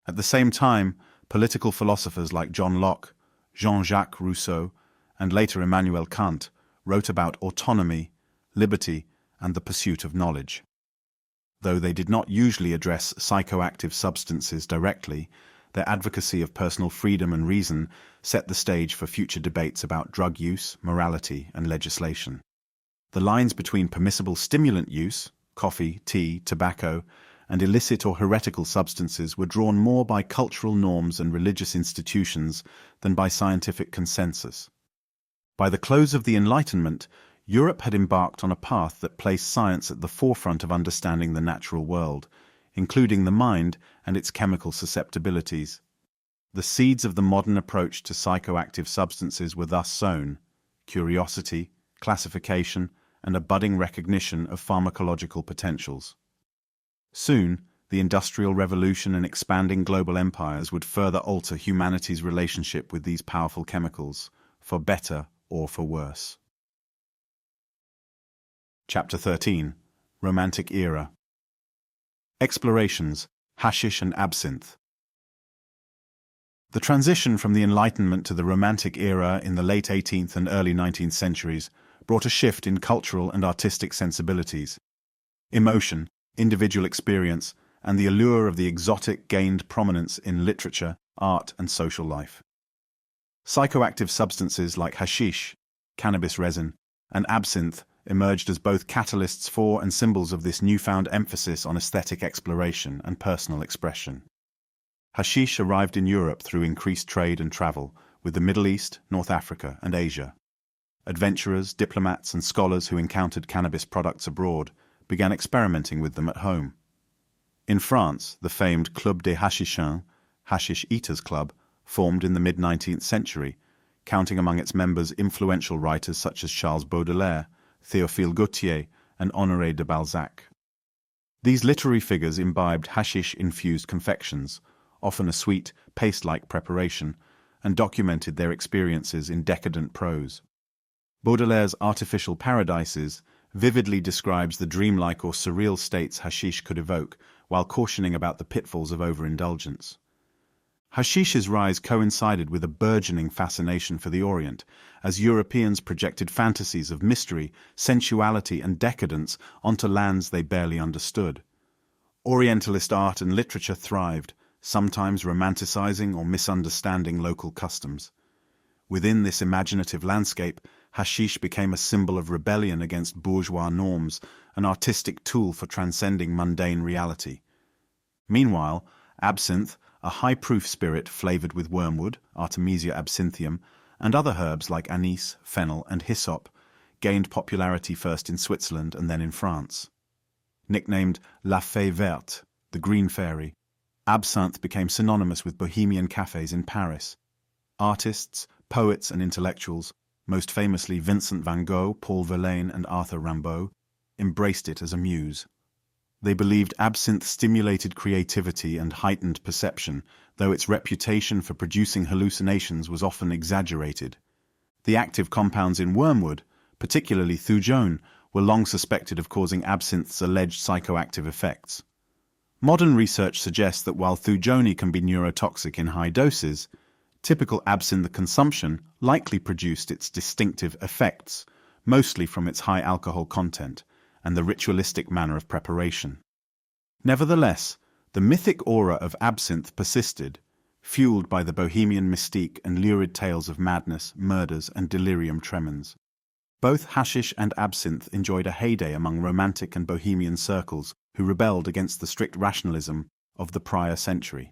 At the same time, political philosophers like John Locke, Jean-Jacques Rousseau, and later Immanuel Kant wrote about autonomy, liberty, and the pursuit of knowledge. Though they did not usually address psychoactive substances directly, their advocacy of personal freedom and reason set the stage for future debates about drug use, morality, and legislation. The lines between permissible stimulant use, coffee, tea, tobacco, and illicit or heretical substances were drawn more by cultural norms and religious institutions than by scientific consensus. By the close of the Enlightenment, Europe had embarked on a path that placed science at the forefront of understanding the natural world, including the mind and its chemical susceptibilities. The seeds of the modern approach to psychoactive substances were thus sown: curiosity, classification, and a budding recognition of pharmacological potentials. Soon, the Industrial Revolution and expanding global empires would further alter humanity's relationship with these powerful chemicals, for better or for worse. Chapter 13. Romantic Era. Explorations, Hashish and Absinthe. The transition from the Enlightenment to the Romantic Era in the late 18th and early 19th centuries brought a shift in cultural and artistic sensibilities. Emotion, individual experience, and the allure of the exotic gained prominence in literature, art, and social life. Psychoactive substances like hashish, cannabis resin, and absinthe emerged as both catalysts for and symbols of this newfound emphasis on aesthetic exploration and personal expression. Hashish arrived in Europe through increased trade and travel with the Middle East, North Africa, and Asia. Adventurers, diplomats, and scholars who encountered cannabis products abroad began experimenting with them at home. In France, the famed Club des Hashichins, Hashish Eaters Club, formed in the mid-19th century, counting among its members influential writers such as Charles Baudelaire, Théophile Gautier, and Honoré de Balzac. These literary figures imbibed hashish-infused confections, often a sweet, paste-like preparation, and documented their experiences in decadent prose. Baudelaire's Artificial Paradises vividly describes the dreamlike or surreal states hashish could evoke, while cautioning about the pitfalls of overindulgence. Hashish's rise coincided with a burgeoning fascination for the Orient, as Europeans projected fantasies of mystery, sensuality, and decadence onto lands they barely understood. Orientalist art and literature thrived, sometimes romanticizing or misunderstanding local customs. Within this imaginative landscape, hashish became a symbol of rebellion against bourgeois norms, an artistic tool for transcending mundane reality. Meanwhile, absinthe, a high-proof spirit flavored with wormwood, Artemisia absinthium, and other herbs like anise, fennel, and hyssop, gained popularity first in Switzerland and then in France. Nicknamed La Fée Verte, the Green Fairy, absinthe became synonymous with bohemian cafes in Paris. Artists, poets, and intellectuals, most famously Vincent van Gogh, Paul Verlaine, and Arthur Rimbaud, embraced it as a muse. They believed absinthe stimulated creativity and heightened perception, though its reputation for producing hallucinations was often exaggerated. The active compounds in wormwood, particularly thujone, were long suspected of causing absinthe's alleged psychoactive effects. Modern research suggests that while thujone can be neurotoxic in high doses, typical absinthe consumption likely produced its distinctive effects, mostly from its high alcohol content and the ritualistic manner of preparation. Nevertheless, the mythic aura of absinthe persisted, fueled by the bohemian mystique and lurid tales of madness, murders, and delirium tremens. Both hashish and absinthe enjoyed a heyday among romantic and bohemian circles who rebelled against the strict rationalism of the prior century.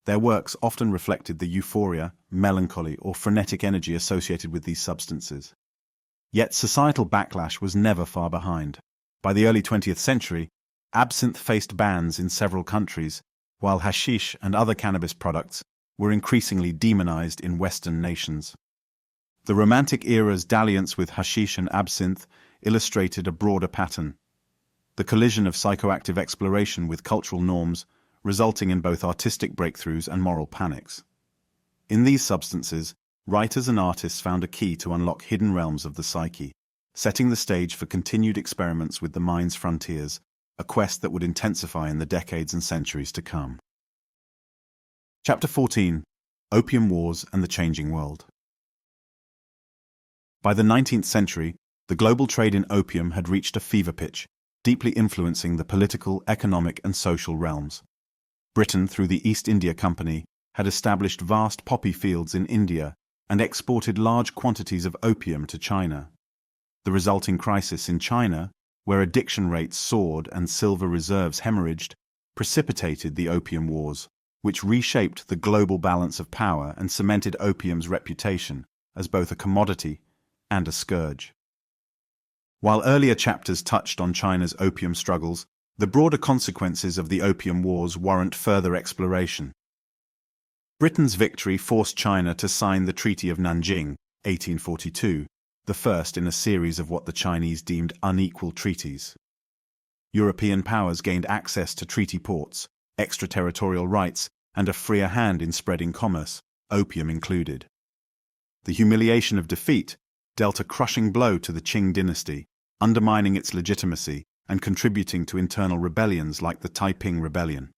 Their works often reflected the euphoria, melancholy, or frenetic energy associated with these substances. Yet societal backlash was never far behind. By the early 20th century, absinthe faced bans in several countries, while hashish and other cannabis products were increasingly demonized in Western nations. The Romantic era's dalliance with hashish and absinthe illustrated a broader pattern: the collision of psychoactive exploration with cultural norms, resulting in both artistic breakthroughs and moral panics. In these substances, writers and artists found a key to unlock hidden realms of the psyche, setting the stage for continued experiments with the mind's frontiers, a quest that would intensify in the decades and centuries to come. Chapter 14: Opium Wars and the Changing World. By the 19th century, the global trade in opium had reached a fever pitch, deeply influencing the political, economic, and social realms. Britain, through the East India Company, had established vast poppy fields in India and exported large quantities of opium to China. The resulting crisis in China, where addiction rates soared and silver reserves hemorrhaged, precipitated the Opium Wars, which reshaped the global balance of power and cemented opium's reputation as both a commodity and a scourge. While earlier chapters touched on China's opium struggles, the broader consequences of the Opium Wars warrant further exploration. Britain's victory forced China to sign the Treaty of Nanjing, 1842, the first in a series of what the Chinese deemed unequal treaties. European powers gained access to treaty ports, extraterritorial rights, and a freer hand in spreading commerce, opium included. The humiliation of defeat dealt a crushing blow to the Qing dynasty, undermining its legitimacy and contributing to internal rebellions like the Taiping Rebellion.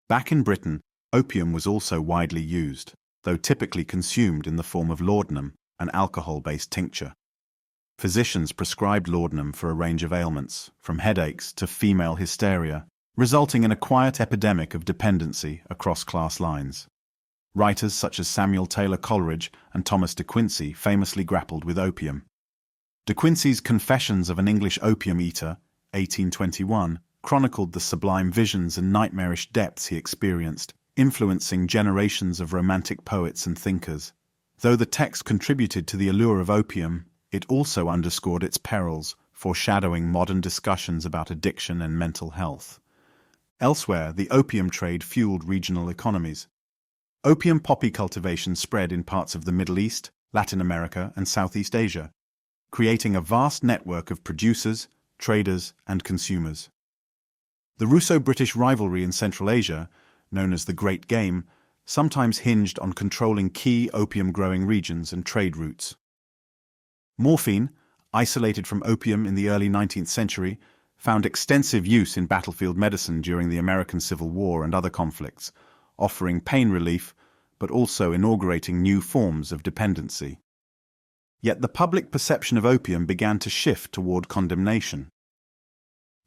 Back in Britain, opium was also widely used, though typically consumed in the form of laudanum, an alcohol-based tincture. Physicians prescribed laudanum for a range of ailments, from headaches to female hysteria, resulting in a quiet epidemic of dependency across class lines. Writers such as Samuel Taylor Coleridge and Thomas de Quincey famously grappled with opium. De Quincey's Confessions of an English Opium Eater, 1821, chronicled the sublime visions and nightmarish depths he experienced, influencing generations of romantic poets and thinkers. Though the text contributed to the allure of opium, it also underscored its perils, foreshadowing modern discussions about addiction and mental health. Elsewhere, the opium trade fueled regional economies. Opium poppy cultivation spread in parts of the Middle East, Latin America, and Southeast Asia, creating a vast network of producers, traders, and consumers. The Russo-British rivalry in Central Asia, known as the Great Game, sometimes hinged on controlling key opium-growing regions and trade routes. Morphine, isolated from opium in the early 19th century, found extensive use in battlefield medicine during the American Civil War and other conflicts, offering pain relief but also inaugurating new forms of dependency. Yet the public perception of opium began to shift toward condemnation.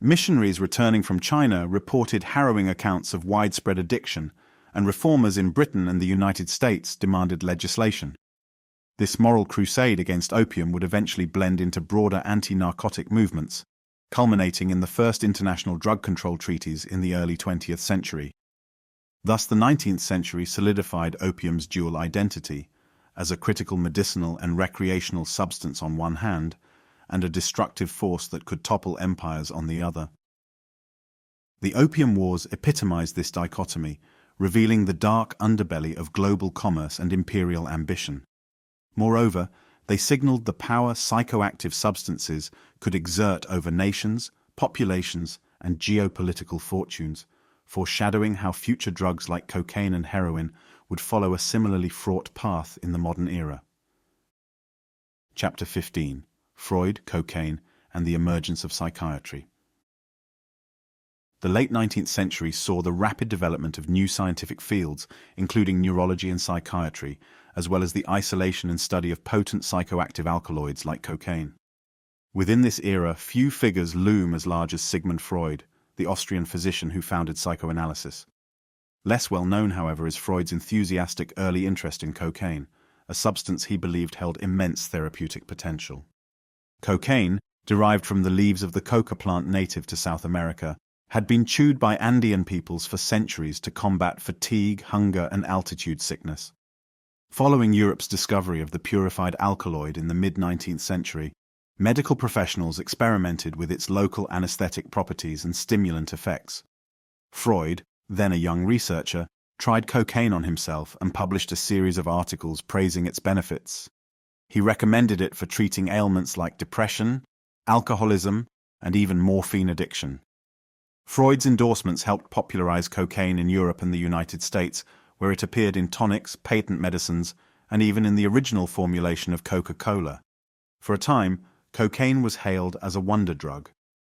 Missionaries returning from China reported harrowing accounts of widespread addiction, and reformers in Britain and the United States demanded legislation. This moral crusade against opium would eventually blend into broader anti-narcotic movements, culminating in the first international drug control treaties in the early 20th century. Thus, the 19th century solidified opium's dual identity as a critical medicinal and recreational substance on one hand, and a destructive force that could topple empires on the other. The Opium Wars epitomized this dichotomy, revealing the dark underbelly of global commerce and imperial ambition. Moreover, they signaled the power psychoactive substances could exert over nations, populations, and geopolitical fortunes, foreshadowing how future drugs like cocaine and heroin would follow a similarly fraught path in the modern era. Chapter 15: Freud, Cocaine, and the Emergence of Psychiatry. The late 19th century saw the rapid development of new scientific fields, including neurology and psychiatry, as well as the isolation and study of potent psychoactive alkaloids like cocaine. Within this era, few figures loom as large as Sigmund Freud, the Austrian physician who founded psychoanalysis. Less well known, however, is Freud's enthusiastic early interest in cocaine, a substance he believed held immense therapeutic potential. Cocaine, derived from the leaves of the coca plant native to South America, had been chewed by Andean peoples for centuries to combat fatigue, hunger, and altitude sickness. Following Europe's discovery of the purified alkaloid in the mid-19th century, medical professionals experimented with its local anesthetic properties and stimulant effects. Freud, then a young researcher, tried cocaine on himself and published a series of articles praising its benefits. He recommended it for treating ailments like depression, alcoholism, and even morphine addiction. Freud's endorsements helped popularize cocaine in Europe and the United States, where it appeared in tonics, patent medicines, and even in the original formulation of Coca-Cola. For a time, cocaine was hailed as a wonder drug.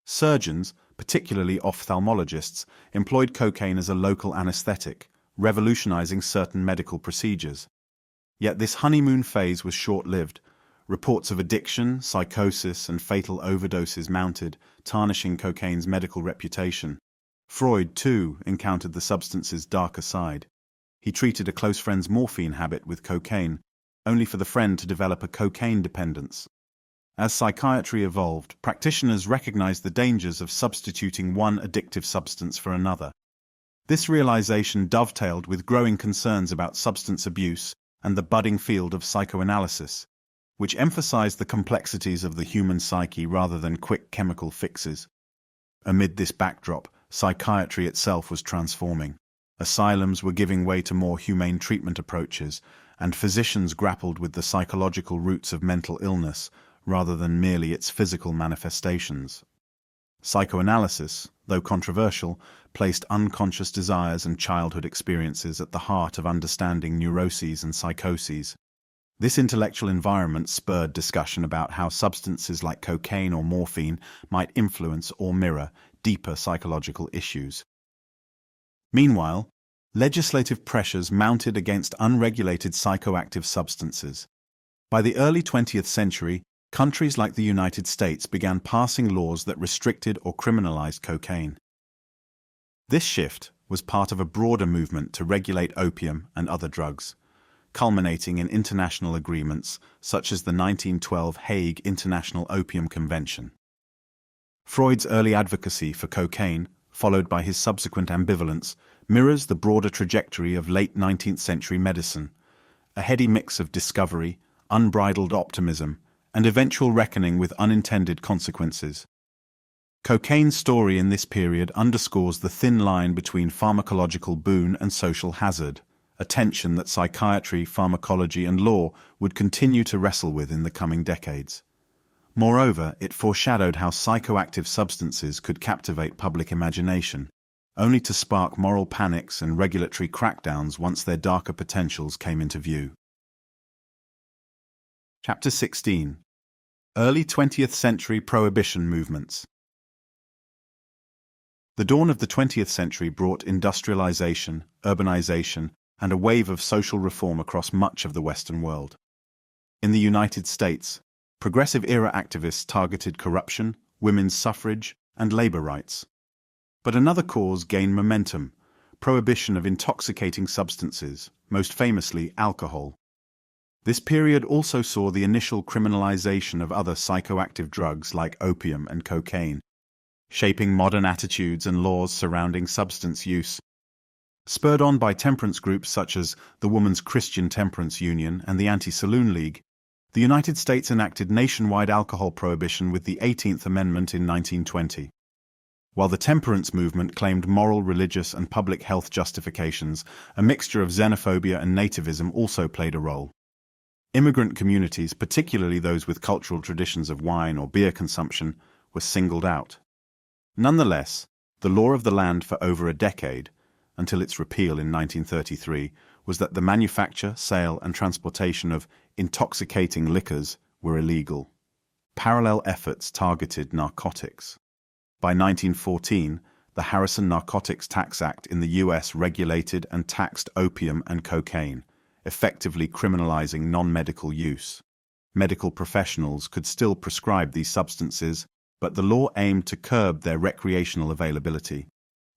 Surgeons, particularly ophthalmologists, employed cocaine as a local anesthetic, revolutionizing certain medical procedures. Yet this honeymoon phase was short-lived. Reports of addiction, psychosis, and fatal overdoses mounted, tarnishing cocaine's medical reputation. Freud, too, encountered the substance's darker side. He treated a close friend's morphine habit with cocaine, only for the friend to develop a cocaine dependence. As psychiatry evolved, practitioners recognized the dangers of substituting one addictive substance for another. This realization dovetailed with growing concerns about substance abuse and the budding field of psychoanalysis, which emphasized the complexities of the human psyche rather than quick chemical fixes. Amid this backdrop, psychiatry itself was transforming. Asylums were giving way to more humane treatment approaches, and physicians grappled with the psychological roots of mental illness rather than merely its physical manifestations. Psychoanalysis, though controversial, placed unconscious desires and childhood experiences at the heart of understanding neuroses and psychoses. This intellectual environment spurred discussion about how substances like cocaine or morphine might influence or mirror deeper psychological issues. Meanwhile, legislative pressures mounted against unregulated psychoactive substances. By the early 20th century, countries like the United States began passing laws that restricted or criminalized cocaine. This shift was part of a broader movement to regulate opium and other drugs, culminating in international agreements such as the 1912 Hague International Opium Convention. Freud's early advocacy for cocaine, followed by his subsequent ambivalence, mirrors the broader trajectory of late 19th century medicine, a heady mix of discovery, unbridled optimism, and eventual reckoning with unintended consequences. Cocaine's story in this period underscores the thin line between pharmacological boon and social hazard, a tension that psychiatry, pharmacology, and law would continue to wrestle with in the coming decades. Moreover, it foreshadowed how psychoactive substances could captivate public imagination, only to spark moral panics and regulatory crackdowns once their darker potentials came into view. Chapter 16. Early 20th Century Prohibition Movements. The dawn of the 20th century brought industrialization, urbanization, and a wave of social reform across much of the Western world. In the United States, progressive-era activists targeted corruption, women's suffrage, and labor rights. But another cause gained momentum: prohibition of intoxicating substances, most famously alcohol. This period also saw the initial criminalization of other psychoactive drugs like opium and cocaine, shaping modern attitudes and laws surrounding substance use. Spurred on by temperance groups such as the Women's Christian Temperance Union and the Anti-Saloon League, the United States enacted nationwide alcohol prohibition with the 18th Amendment in 1920. While the temperance movement claimed moral, religious, and public health justifications, a mixture of xenophobia and nativism also played a role. Immigrant communities, particularly those with cultural traditions of wine or beer consumption, were singled out. Nonetheless, the law of the land for over a decade, until its repeal in 1933, was that the manufacture, sale, and transportation of intoxicating liquors were illegal. Parallel efforts targeted narcotics. By 1914, the Harrison Narcotics Tax Act in the U.S. regulated and taxed opium and cocaine, effectively criminalizing non-medical use. Medical professionals could still prescribe these substances, but the law aimed to curb their recreational availability.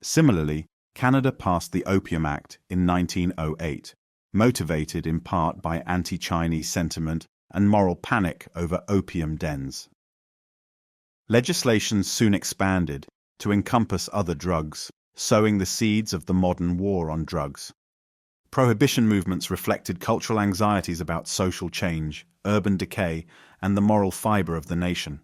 Similarly, Canada passed the Opium Act in 1908, motivated in part by anti-Chinese sentiment and moral panic over opium dens. Legislation soon expanded to encompass other drugs, sowing the seeds of the modern war on drugs. Prohibition movements reflected cultural anxieties about social change, urban decay, and the moral fiber of the nation.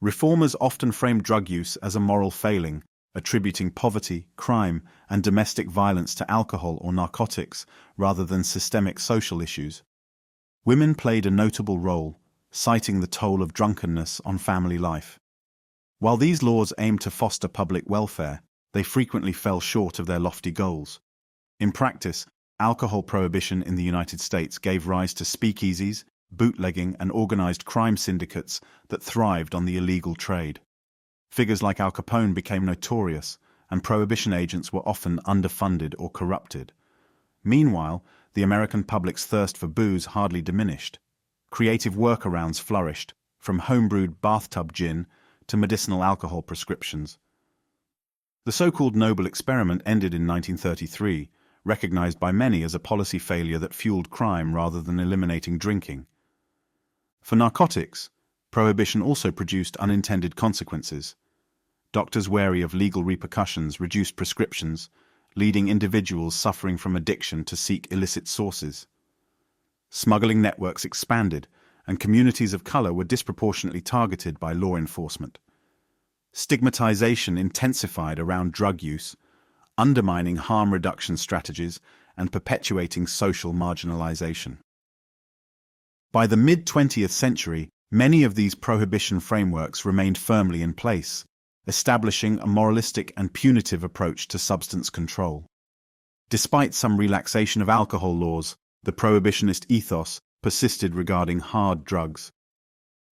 Reformers often framed drug use as a moral failing, attributing poverty, crime, and domestic violence to alcohol or narcotics rather than systemic social issues. Women played a notable role, citing the toll of drunkenness on family life. While these laws aimed to foster public welfare, they frequently fell short of their lofty goals. In practice, alcohol prohibition in the United States gave rise to speakeasies, bootlegging, and organized crime syndicates that thrived on the illegal trade. Figures like Al Capone became notorious, and prohibition agents were often underfunded or corrupted. Meanwhile, the American public's thirst for booze hardly diminished. Creative workarounds flourished, from homebrewed bathtub gin to medicinal alcohol prescriptions. The so-called Noble Experiment ended in 1933, recognized by many as a policy failure that fueled crime rather than eliminating drinking. For narcotics, prohibition also produced unintended consequences. Doctors wary of legal repercussions reduced prescriptions, leading individuals suffering from addiction to seek illicit sources. Smuggling networks expanded, and communities of color were disproportionately targeted by law enforcement. Stigmatization intensified around drug use, undermining harm reduction strategies and perpetuating social marginalization. By the mid-20th century, many of these prohibition frameworks remained firmly in place, establishing a moralistic and punitive approach to substance control. Despite some relaxation of alcohol laws, the prohibitionist ethos persisted regarding hard drugs.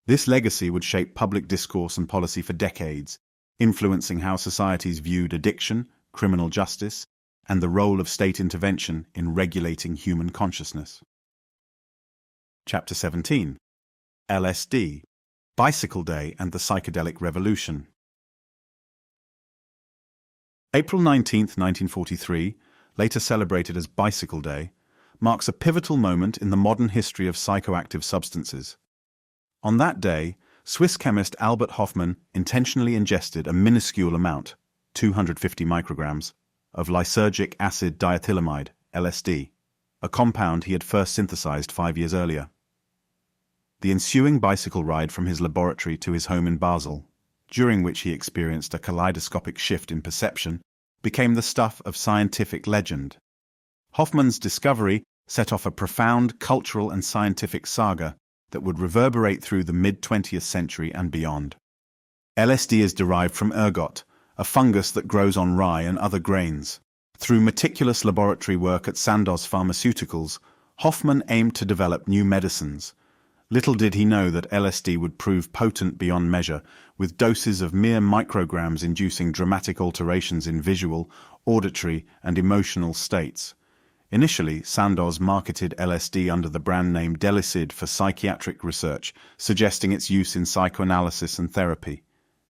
This legacy would shape public discourse and policy for decades, influencing how societies viewed addiction, criminal justice, and the role of state intervention in regulating human consciousness. Chapter 17. LSD, Bicycle Day and the Psychedelic Revolution. April 19, 1943, later celebrated as Bicycle Day, marks a pivotal moment in the modern history of psychoactive substances. On that day, Swiss chemist Albert Hofmann intentionally ingested a minuscule amount, 250 micrograms, of lysergic acid diethylamide, LSD, a compound he had first synthesized 5 years earlier. The ensuing bicycle ride from his laboratory to his home in Basel, during which he experienced a kaleidoscopic shift in perception, became the stuff of scientific legend. Hofmann's discovery set off a profound cultural and scientific saga that would reverberate through the mid-20th century and beyond. LSD is derived from ergot, a fungus that grows on rye and other grains. Through meticulous laboratory work at Sandoz Pharmaceuticals, Hoffman aimed to develop new medicines. Little did he know that LSD would prove potent beyond measure, with doses of mere micrograms inducing dramatic alterations in visual, auditory, and emotional states. Initially, Sandoz marketed LSD under the brand name Delicid for psychiatric research, suggesting its use in psychoanalysis and therapy.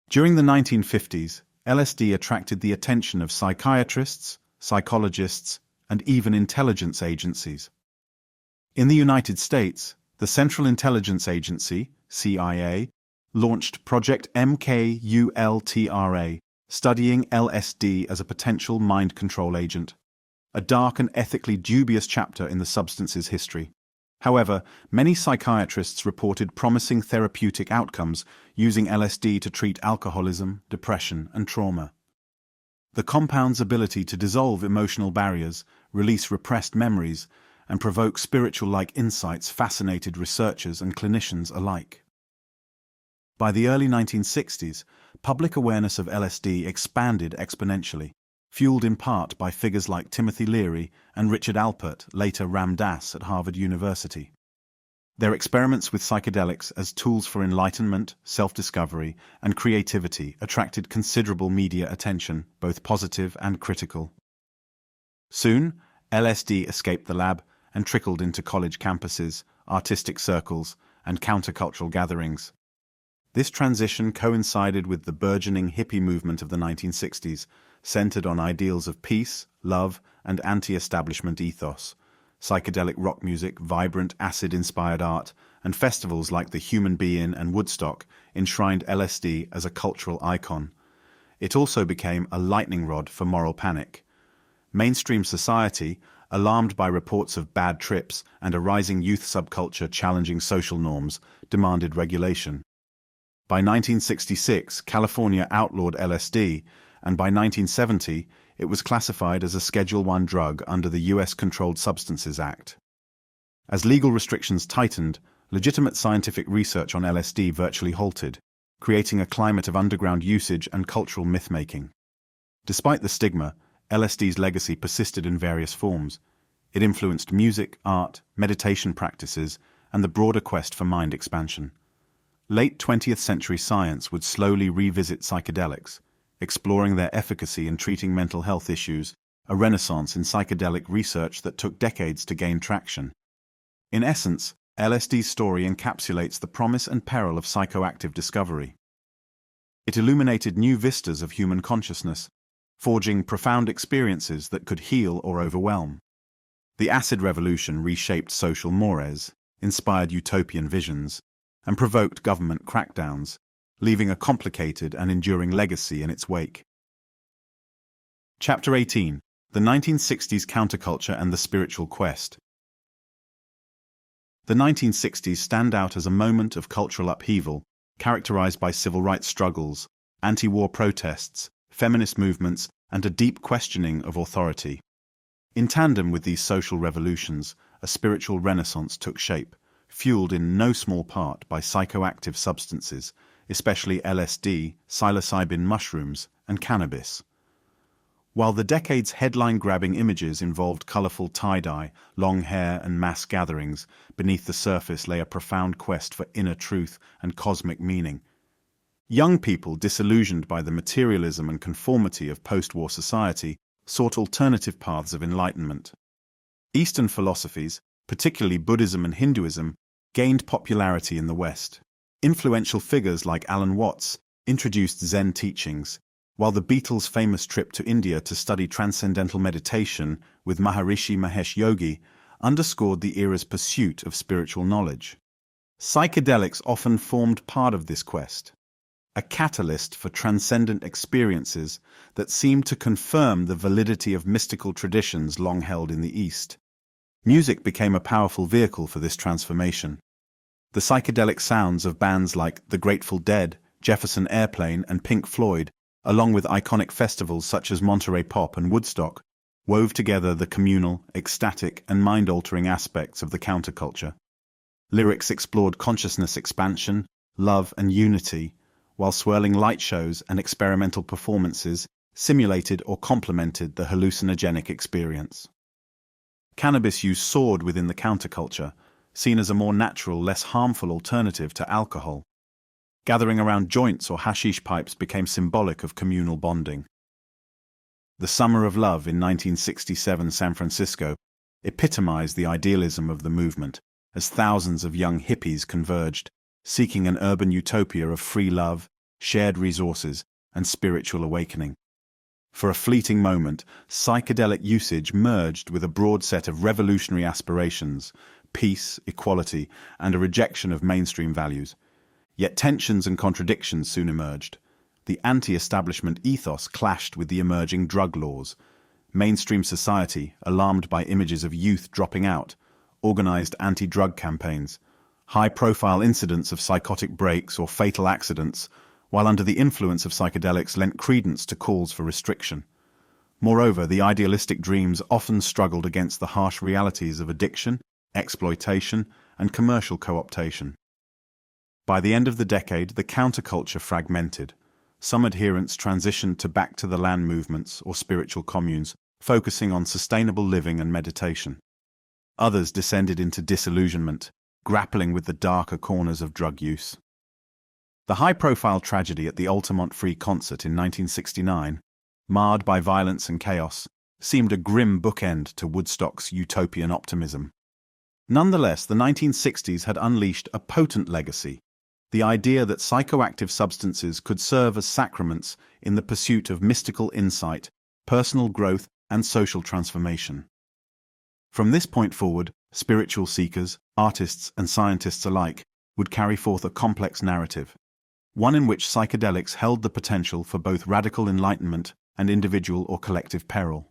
During the 1950s, LSD attracted the attention of psychiatrists, psychologists, and even intelligence agencies. In the United States, the Central Intelligence Agency, CIA, launched Project MKULTRA, studying LSD as a potential mind control agent, a dark and ethically dubious chapter in the substance's history. However, many psychiatrists reported promising therapeutic outcomes using LSD to treat alcoholism, depression, and trauma. The compound's ability to dissolve emotional barriers, release repressed memories, and provoke spiritual-like insights fascinated researchers and clinicians alike. By the early 1960s, public awareness of LSD expanded exponentially, fueled in part by figures like Timothy Leary and Richard Alpert, later Ram Dass at Harvard University. Their experiments with psychedelics as tools for enlightenment, self-discovery, and creativity attracted considerable media attention, both positive and critical. Soon, LSD escaped the lab and trickled into college campuses, artistic circles, and countercultural gatherings. This transition coincided with the burgeoning hippie movement of the 1960s, centered on ideals of peace, love, and anti-establishment ethos. Psychedelic rock music, vibrant acid-inspired art, and festivals like the Human Be-In and Woodstock enshrined LSD as a cultural icon. It also became a lightning rod for moral panic. Mainstream society, alarmed by reports of bad trips and a rising youth subculture challenging social norms, demanded regulation. By 1966, California outlawed LSD, and by 1970, it was classified as a Schedule I drug under the U.S. Controlled Substances Act. As legal restrictions tightened, legitimate scientific research on LSD virtually halted, creating a climate of underground usage and cultural myth-making. Despite the stigma, LSD's legacy persisted in various forms. It influenced music, art, meditation practices, and the broader quest for mind expansion. Late 20th century science would slowly revisit psychedelics, exploring their efficacy in treating mental health issues, a renaissance in psychedelic research that took decades to gain traction. In essence, LSD's story encapsulates the promise and peril of psychoactive discovery. It illuminated new vistas of human consciousness, forging profound experiences that could heal or overwhelm. The acid revolution reshaped social mores, inspired utopian visions, and provoked government crackdowns, leaving a complicated and enduring legacy in its wake. Chapter 18: The 1960s Counterculture and the Spiritual Quest. The 1960s stand out as a moment of cultural upheaval, characterized by civil rights struggles, anti-war protests, feminist movements, and a deep questioning of authority. In tandem with these social revolutions, a spiritual renaissance took shape, fueled in no small part by psychoactive substances, especially LSD, psilocybin mushrooms, and cannabis. While the decade's headline-grabbing images involved colorful tie-dye, long hair, and mass gatherings, beneath the surface lay a profound quest for inner truth and cosmic meaning. Young people, disillusioned by the materialism and conformity of post-war society, sought alternative paths of enlightenment. Eastern philosophies, particularly Buddhism and Hinduism, gained popularity in the West. Influential figures like Alan Watts introduced Zen teachings, while the Beatles' famous trip to India to study transcendental meditation with Maharishi Mahesh Yogi underscored the era's pursuit of spiritual knowledge. Psychedelics often formed part of this quest, a catalyst for transcendent experiences that seemed to confirm the validity of mystical traditions long held in the East. Music became a powerful vehicle for this transformation. The psychedelic sounds of bands like The Grateful Dead, Jefferson Airplane, and Pink Floyd, along with iconic festivals such as Monterey Pop and Woodstock, wove together the communal, ecstatic, and mind-altering aspects of the counterculture. Lyrics explored consciousness expansion, love and unity, while swirling light shows and experimental performances simulated or complemented the hallucinogenic experience. Cannabis use soared within the counterculture, seen as a more natural, less harmful alternative to alcohol. Gathering around joints or hashish pipes became symbolic of communal bonding. The Summer of Love in 1967 San Francisco epitomized the idealism of the movement, as thousands of young hippies converged, seeking an urban utopia of free love, shared resources, and spiritual awakening. For a fleeting moment, psychedelic usage merged with a broad set of revolutionary aspirations, peace, equality, and a rejection of mainstream values. Yet tensions and contradictions soon emerged. The anti-establishment ethos clashed with the emerging drug laws. Mainstream society, alarmed by images of youth dropping out, organized anti-drug campaigns. High-profile incidents of psychotic breaks or fatal accidents, while under the influence of psychedelics, lent credence to calls for restriction. Moreover, the idealistic dreams often struggled against the harsh realities of addiction, exploitation, and commercial co-optation. By the end of the decade, the counterculture fragmented. Some adherents transitioned to back-to-the-land movements or spiritual communes, focusing on sustainable living and meditation. Others descended into disillusionment, grappling with the darker corners of drug use. The high-profile tragedy at the Altamont Free Concert in 1969, marred by violence and chaos, seemed a grim bookend to Woodstock's utopian optimism. Nonetheless, the 1960s had unleashed a potent legacy, the idea that psychoactive substances could serve as sacraments in the pursuit of mystical insight, personal growth, and social transformation. From this point forward, spiritual seekers, artists, and scientists alike would carry forth a complex narrative, one in which psychedelics held the potential for both radical enlightenment and individual or collective peril.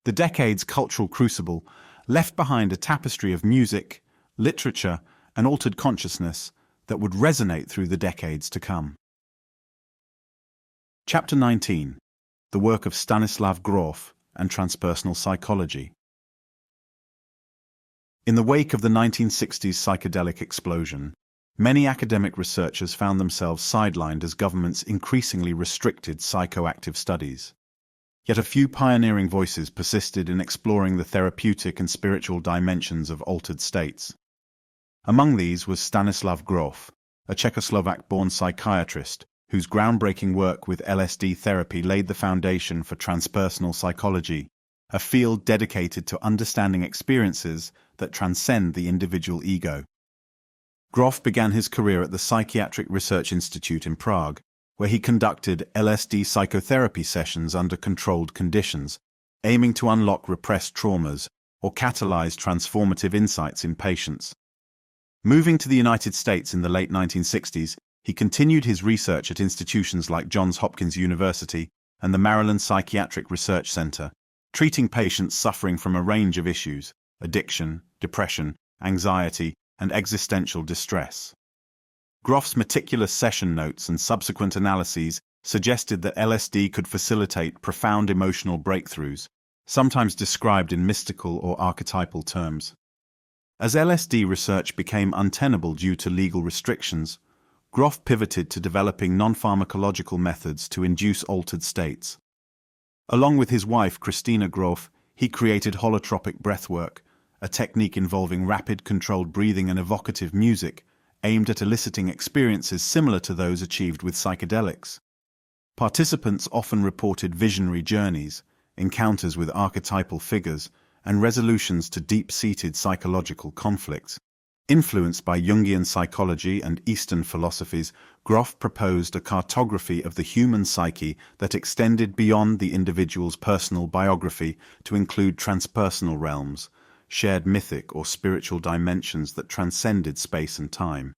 The decade's cultural crucible left behind a tapestry of music, literature, and altered consciousness that would resonate through the decades to come. Chapter 19. The work of Stanislav Grof and Transpersonal Psychology. In the wake of the 1960s psychedelic explosion, many academic researchers found themselves sidelined as governments increasingly restricted psychoactive studies. Yet a few pioneering voices persisted in exploring the therapeutic and spiritual dimensions of altered states. Among these was Stanislav Grof, a Czechoslovak-born psychiatrist whose groundbreaking work with LSD therapy laid the foundation for transpersonal psychology, a field dedicated to understanding experiences that transcend the individual ego. Grof began his career at the Psychiatric Research Institute in Prague, where he conducted LSD psychotherapy sessions under controlled conditions, aiming to unlock repressed traumas or catalyze transformative insights in patients. Moving to the United States in the late 1960s, he continued his research at institutions like Johns Hopkins University and the Maryland Psychiatric Research Center, treating patients suffering from a range of issues: addiction, depression, anxiety, and existential distress. Grof's meticulous session notes and subsequent analyses suggested that LSD could facilitate profound emotional breakthroughs, sometimes described in mystical or archetypal terms. As LSD research became untenable due to legal restrictions, Grof pivoted to developing non-pharmacological methods to induce altered states. Along with his wife Christina Grof, he created holotropic breathwork, a technique involving rapid, controlled breathing and evocative music, aimed at eliciting experiences similar to those achieved with psychedelics. Participants often reported visionary journeys, encounters with archetypal figures, and resolutions to deep-seated psychological conflicts. Influenced by Jungian psychology and Eastern philosophies, Grof proposed a cartography of the human psyche that extended beyond the individual's personal biography to include transpersonal realms, shared mythic or spiritual dimensions that transcended space and time.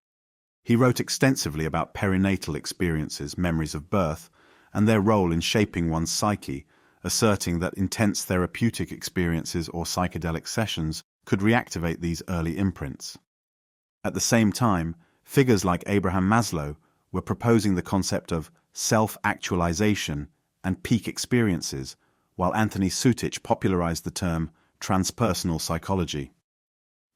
He wrote extensively about perinatal experiences, memories of birth, and their role in shaping one's psyche, asserting that intense therapeutic experiences or psychedelic sessions could reactivate these early imprints. At the same time, figures like Abraham Maslow were proposing the concept of self-actualization and peak experiences, while Anthony Sutich popularized the term transpersonal psychology.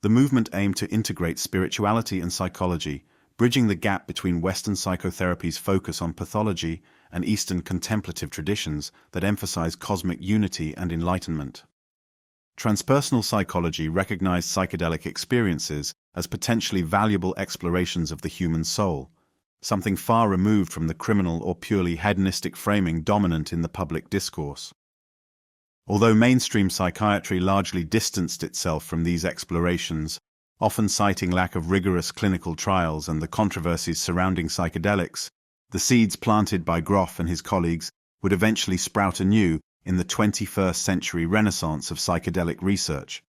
The movement aimed to integrate spirituality and psychology, bridging the gap between Western psychotherapy's focus on pathology and Eastern contemplative traditions that emphasize cosmic unity and enlightenment. Transpersonal psychology recognized psychedelic experiences as potentially valuable explorations of the human soul, something far removed from the criminal or purely hedonistic framing dominant in the public discourse. Although mainstream psychiatry largely distanced itself from these explorations, often citing lack of rigorous clinical trials and the controversies surrounding psychedelics, the seeds planted by Groff and his colleagues would eventually sprout anew in the 21st century renaissance of psychedelic research.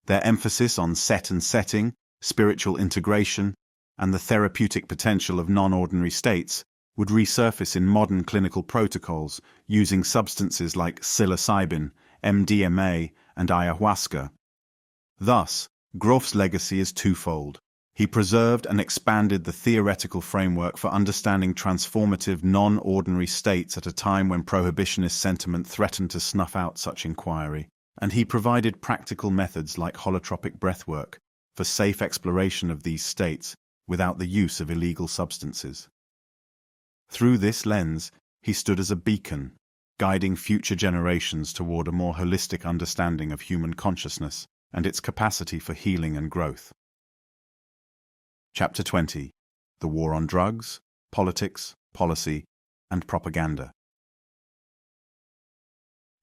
Their emphasis on set and setting, spiritual integration, and the therapeutic potential of non-ordinary states would resurface in modern clinical protocols using substances like psilocybin, MDMA, and ayahuasca. Thus, Groff's legacy is twofold. He preserved and expanded the theoretical framework for understanding transformative non-ordinary states at a time when prohibitionist sentiment threatened to snuff out such inquiry, and he provided practical methods like holotropic breathwork for safe exploration of these states without the use of illegal substances. Through this lens, he stood as a beacon, guiding future generations toward a more holistic understanding of human consciousness and its capacity for healing and growth. Chapter 20. The War on Drugs, Politics, Policy, and Propaganda.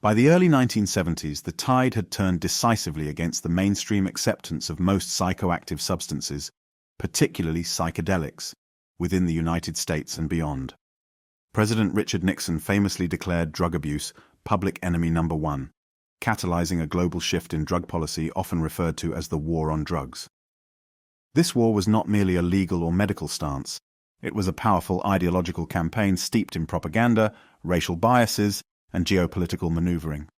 By the early 1970s, the tide had turned decisively against the mainstream acceptance of most psychoactive substances, particularly psychedelics, within the United States and beyond. President Richard Nixon famously declared drug abuse public enemy number one, catalyzing a global shift in drug policy often referred to as the war on drugs. This war was not merely a legal or medical stance. It was a powerful ideological campaign steeped in propaganda, racial biases, and geopolitical maneuvering.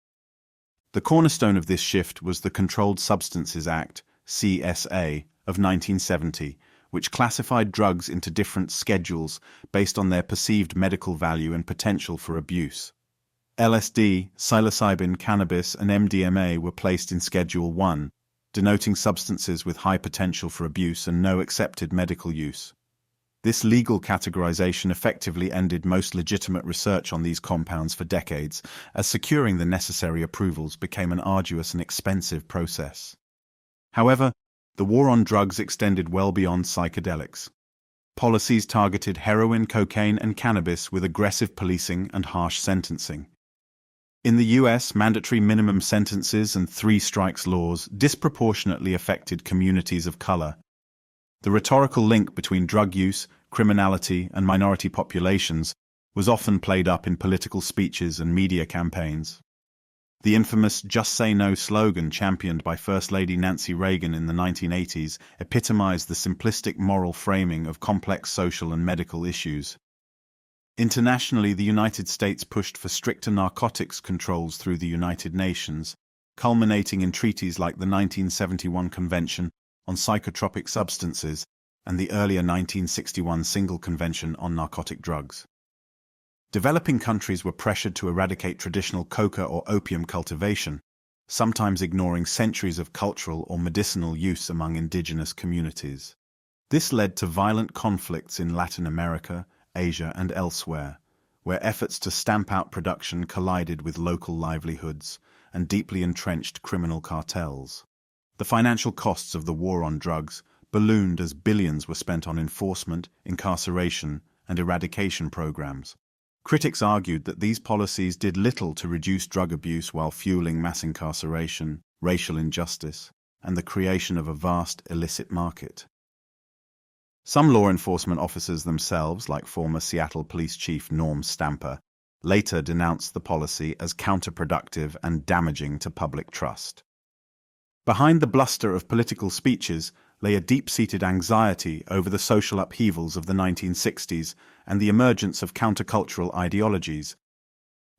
The cornerstone of this shift was the Controlled Substances Act, CSA, of 1970, which classified drugs into different schedules based on their perceived medical value and potential for abuse. LSD, psilocybin, cannabis, and MDMA were placed in Schedule 1, denoting substances with high potential for abuse and no accepted medical use. This legal categorization effectively ended most legitimate research on these compounds for decades, as securing the necessary approvals became an arduous and expensive process. However, the war on drugs extended well beyond psychedelics. Policies targeted heroin, cocaine, and cannabis with aggressive policing and harsh sentencing. In the US, mandatory minimum sentences and three-strikes laws disproportionately affected communities of color. The rhetorical link between drug use, criminality, and minority populations was often played up in political speeches and media campaigns. The infamous "Just Say No" slogan championed by First Lady Nancy Reagan in the 1980s epitomized the simplistic moral framing of complex social and medical issues. Internationally, the United States pushed for stricter narcotics controls through the United Nations, culminating in treaties like the 1971 Convention on Psychotropic Substances and the earlier 1961 Single Convention on Narcotic Drugs. Developing countries were pressured to eradicate traditional coca or opium cultivation, sometimes ignoring centuries of cultural or medicinal use among indigenous communities. This led to violent conflicts in Latin America, Asia, and elsewhere, where efforts to stamp out production collided with local livelihoods and deeply entrenched criminal cartels. The financial costs of the war on drugs ballooned as billions were spent on enforcement, incarceration, and eradication programs. Critics argued that these policies did little to reduce drug abuse while fueling mass incarceration, racial injustice, and the creation of a vast illicit market. Some law enforcement officers themselves, like former Seattle Police Chief Norm Stamper, later denounced the policy as counterproductive and damaging to public trust. Behind the bluster of political speeches lay a deep-seated anxiety over the social upheavals of the 1960s and the emergence of countercultural ideologies.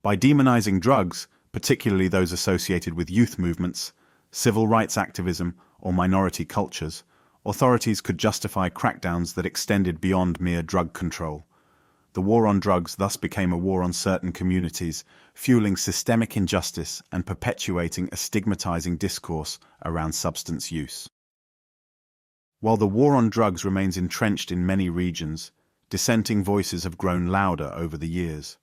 By demonizing drugs, particularly those associated with youth movements, civil rights activism, or minority cultures, authorities could justify crackdowns that extended beyond mere drug control. The war on drugs thus became a war on certain communities, fueling systemic injustice and perpetuating a stigmatizing discourse around substance use. While the war on drugs remains entrenched in many regions, dissenting voices have grown louder over the years.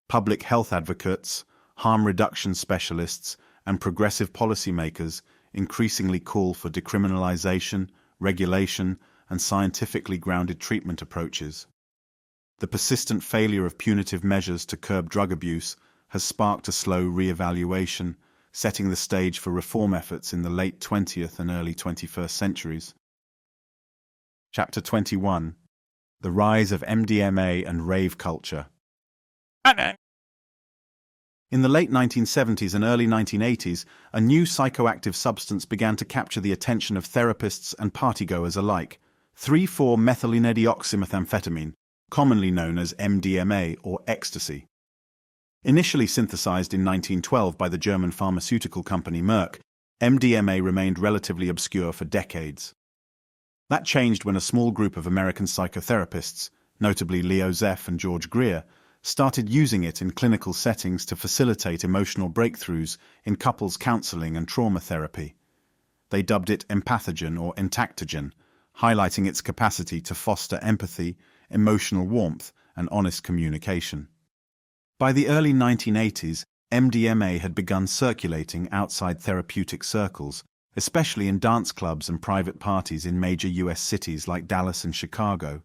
Public health advocates, harm reduction specialists, and progressive policymakers increasingly call for decriminalization, regulation, and scientifically grounded treatment approaches. The persistent failure of punitive measures to curb drug abuse has sparked a slow re-evaluation, setting the stage for reform efforts in the late 20th and early 21st centuries. Chapter 21: The Rise of MDMA and Rave Culture. In the late 1970s and early 1980s, a new psychoactive substance began to capture the attention of therapists and partygoers alike: 3,4-methylenedioxymethamphetamine, commonly known as MDMA or ecstasy. Initially synthesized in 1912 by the German pharmaceutical company Merck, MDMA remained relatively obscure for decades. That changed when a small group of American psychotherapists, notably Leo Zeff and George Greer, started using it in clinical settings to facilitate emotional breakthroughs in couples counseling and trauma therapy. They dubbed it empathogen or entactogen, highlighting its capacity to foster empathy, emotional warmth, and honest communication. By the early 1980s, MDMA had begun circulating outside therapeutic circles, especially in dance clubs and private parties in major U.S. cities like Dallas and Chicago.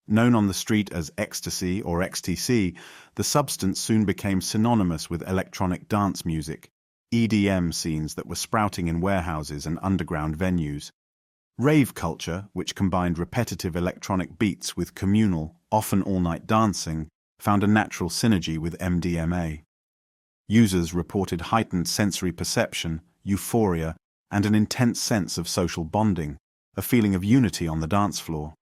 Known on the street as ecstasy or XTC, the substance soon became synonymous with electronic dance music, EDM scenes that were sprouting in warehouses and underground venues. Rave culture, which combined repetitive electronic beats with communal, often all-night dancing, found a natural synergy with MDMA. Users reported heightened sensory perception, euphoria, and an intense sense of social bonding, a feeling of unity on the dance floor.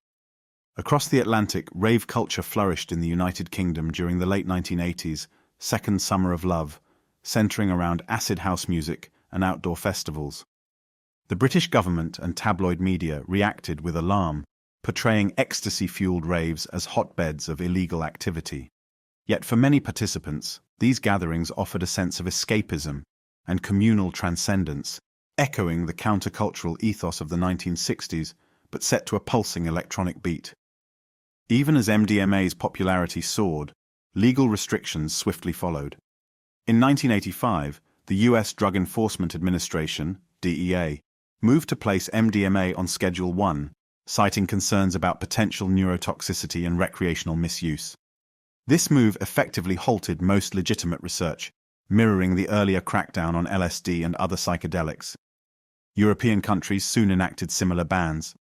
Across the Atlantic, rave culture flourished in the United Kingdom during the late 1980s, Second Summer of Love, centering around acid house music and outdoor festivals. The British government and tabloid media reacted with alarm, portraying ecstasy-fueled raves as hotbeds of illegal activity. Yet for many participants, these gatherings offered a sense of escapism and communal transcendence, echoing the countercultural ethos of the 1960s, but set to a pulsing electronic beat. Even as MDMA's popularity soared, legal restrictions swiftly followed. In 1985, the U.S. Drug Enforcement Administration, DEA, moved to place MDMA on Schedule 1, citing concerns about potential neurotoxicity and recreational misuse. This move effectively halted most legitimate research, mirroring the earlier crackdown on LSD and other psychedelics. European countries soon enacted similar bans.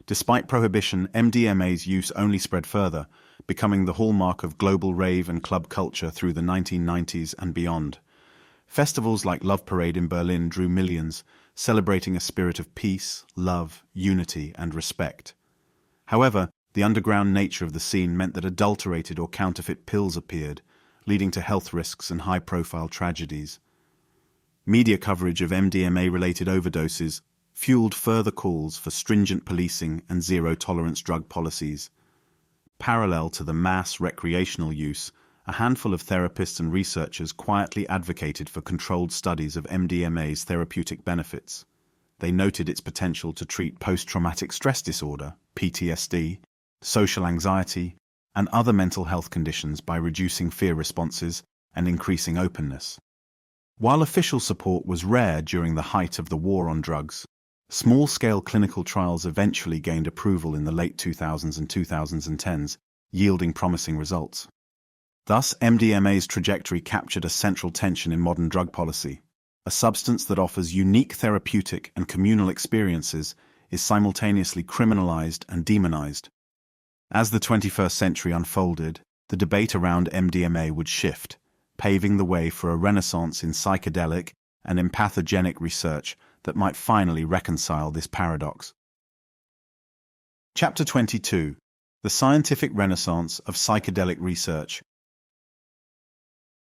Despite prohibition, MDMA's use only spread further, becoming the hallmark of global rave and club culture through the 1990s and beyond. Festivals like Love Parade in Berlin drew millions, celebrating a spirit of peace, love, unity, and respect. However, the underground nature of the scene meant that adulterated or counterfeit pills appeared, leading to health risks and high-profile tragedies. Media coverage of MDMA-related overdoses fueled further calls for stringent policing and zero-tolerance drug policies. Parallel to the mass recreational use, a handful of therapists and researchers quietly advocated for controlled studies of MDMA's therapeutic benefits. They noted its potential to treat post-traumatic stress disorder, PTSD, social anxiety, and other mental health conditions by reducing fear responses and increasing openness. While official support was rare during the height of the war on drugs, small-scale clinical trials eventually gained approval in the late 2000s and 2010s, yielding promising results. Thus, MDMA's trajectory captured a central tension in modern drug policy. A substance that offers unique therapeutic and communal experiences is simultaneously criminalized and demonized. As the 21st century unfolded, the debate around MDMA would shift, paving the way for a renaissance in psychedelic and empathogenic research that might finally reconcile this paradox. Chapter 22: The Scientific Renaissance of Psychedelic Research.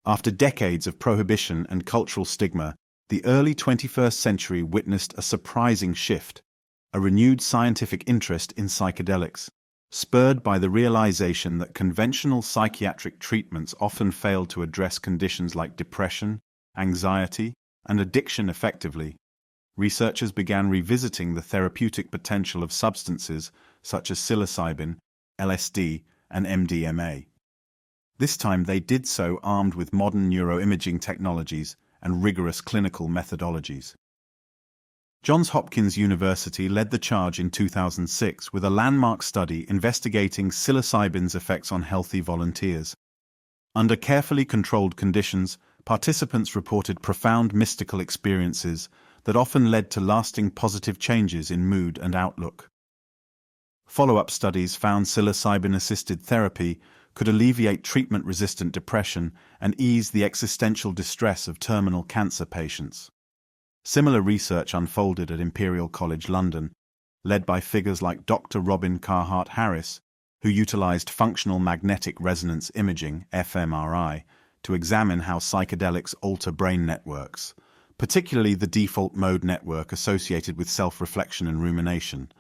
After decades of prohibition and cultural stigma, the early 21st century witnessed a surprising shift, a renewed scientific interest in psychedelics, spurred by the realization that conventional psychiatric treatments often failed to address conditions like depression, anxiety, and addiction effectively. researchers began revisiting the therapeutic potential of substances such as psilocybin, LSD, and MDMA. This time they did so armed with modern neuroimaging technologies and rigorous clinical methodologies. Johns Hopkins University led the charge in 2006 with a landmark study investigating psilocybin's effects on healthy volunteers. Under carefully controlled conditions, participants reported profound mystical experiences that often led to lasting positive changes in mood and outlook. Follow-up studies found psilocybin-assisted therapy could alleviate treatment-resistant depression and ease the existential distress of terminal cancer patients. Similar research unfolded at Imperial College London, led by figures like Dr. Robin Carhart-Harris, who utilized functional magnetic resonance imaging, fMRI, to examine how psychedelics alter brain networks, particularly the default mode network associated with self-reflection and rumination.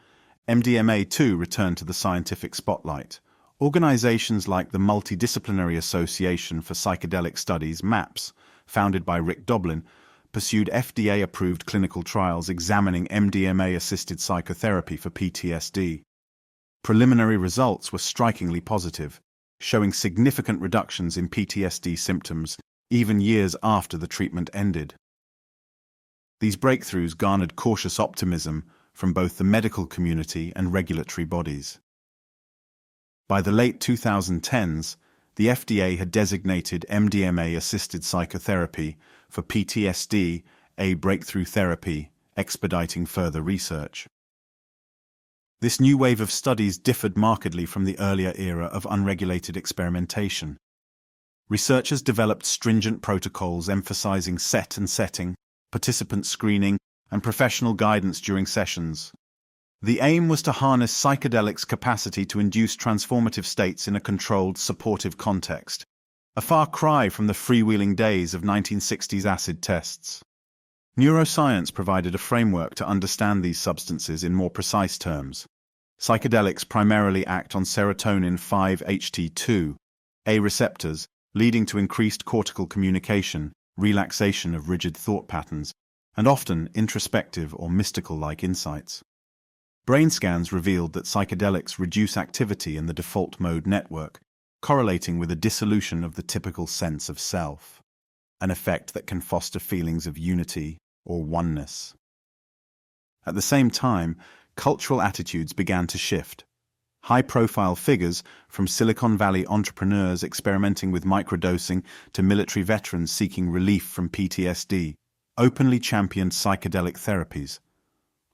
MDMA too returned to the scientific spotlight. Organizations like the Multidisciplinary Association for Psychedelic Studies, MAPS, founded by Rick Doblin, pursued FDA-approved clinical trials examining MDMA-assisted psychotherapy for PTSD. Preliminary results were strikingly positive, showing significant reductions in PTSD symptoms even years after the treatment ended. These breakthroughs garnered cautious optimism from both the medical community and regulatory bodies. By the late 2010s, the FDA had designated MDMA-assisted psychotherapy for PTSD a breakthrough therapy, expediting further research. This new wave of studies differed markedly from the earlier era of unregulated experimentation. Researchers developed stringent protocols emphasizing set and setting, participant screening, and professional guidance during sessions. The aim was to harness psychedelics' capacity to induce transformative states in a controlled, supportive context, a far cry from the freewheeling days of 1960s acid tests. Neuroscience provided a framework to understand these substances in more precise terms. Psychedelics primarily act on serotonin 5-HT2A receptors, leading to increased cortical communication, relaxation of rigid thought patterns, and often introspective or mystical-like insights. Brain scans revealed that psychedelics reduce activity in the default mode network, correlating with a dissolution of the typical sense of self, an effect that can foster feelings of unity or oneness. At the same time, cultural attitudes began to shift. High-profile figures, from Silicon Valley entrepreneurs experimenting with microdosing to military veterans seeking relief from PTSD, openly championed psychedelic therapies.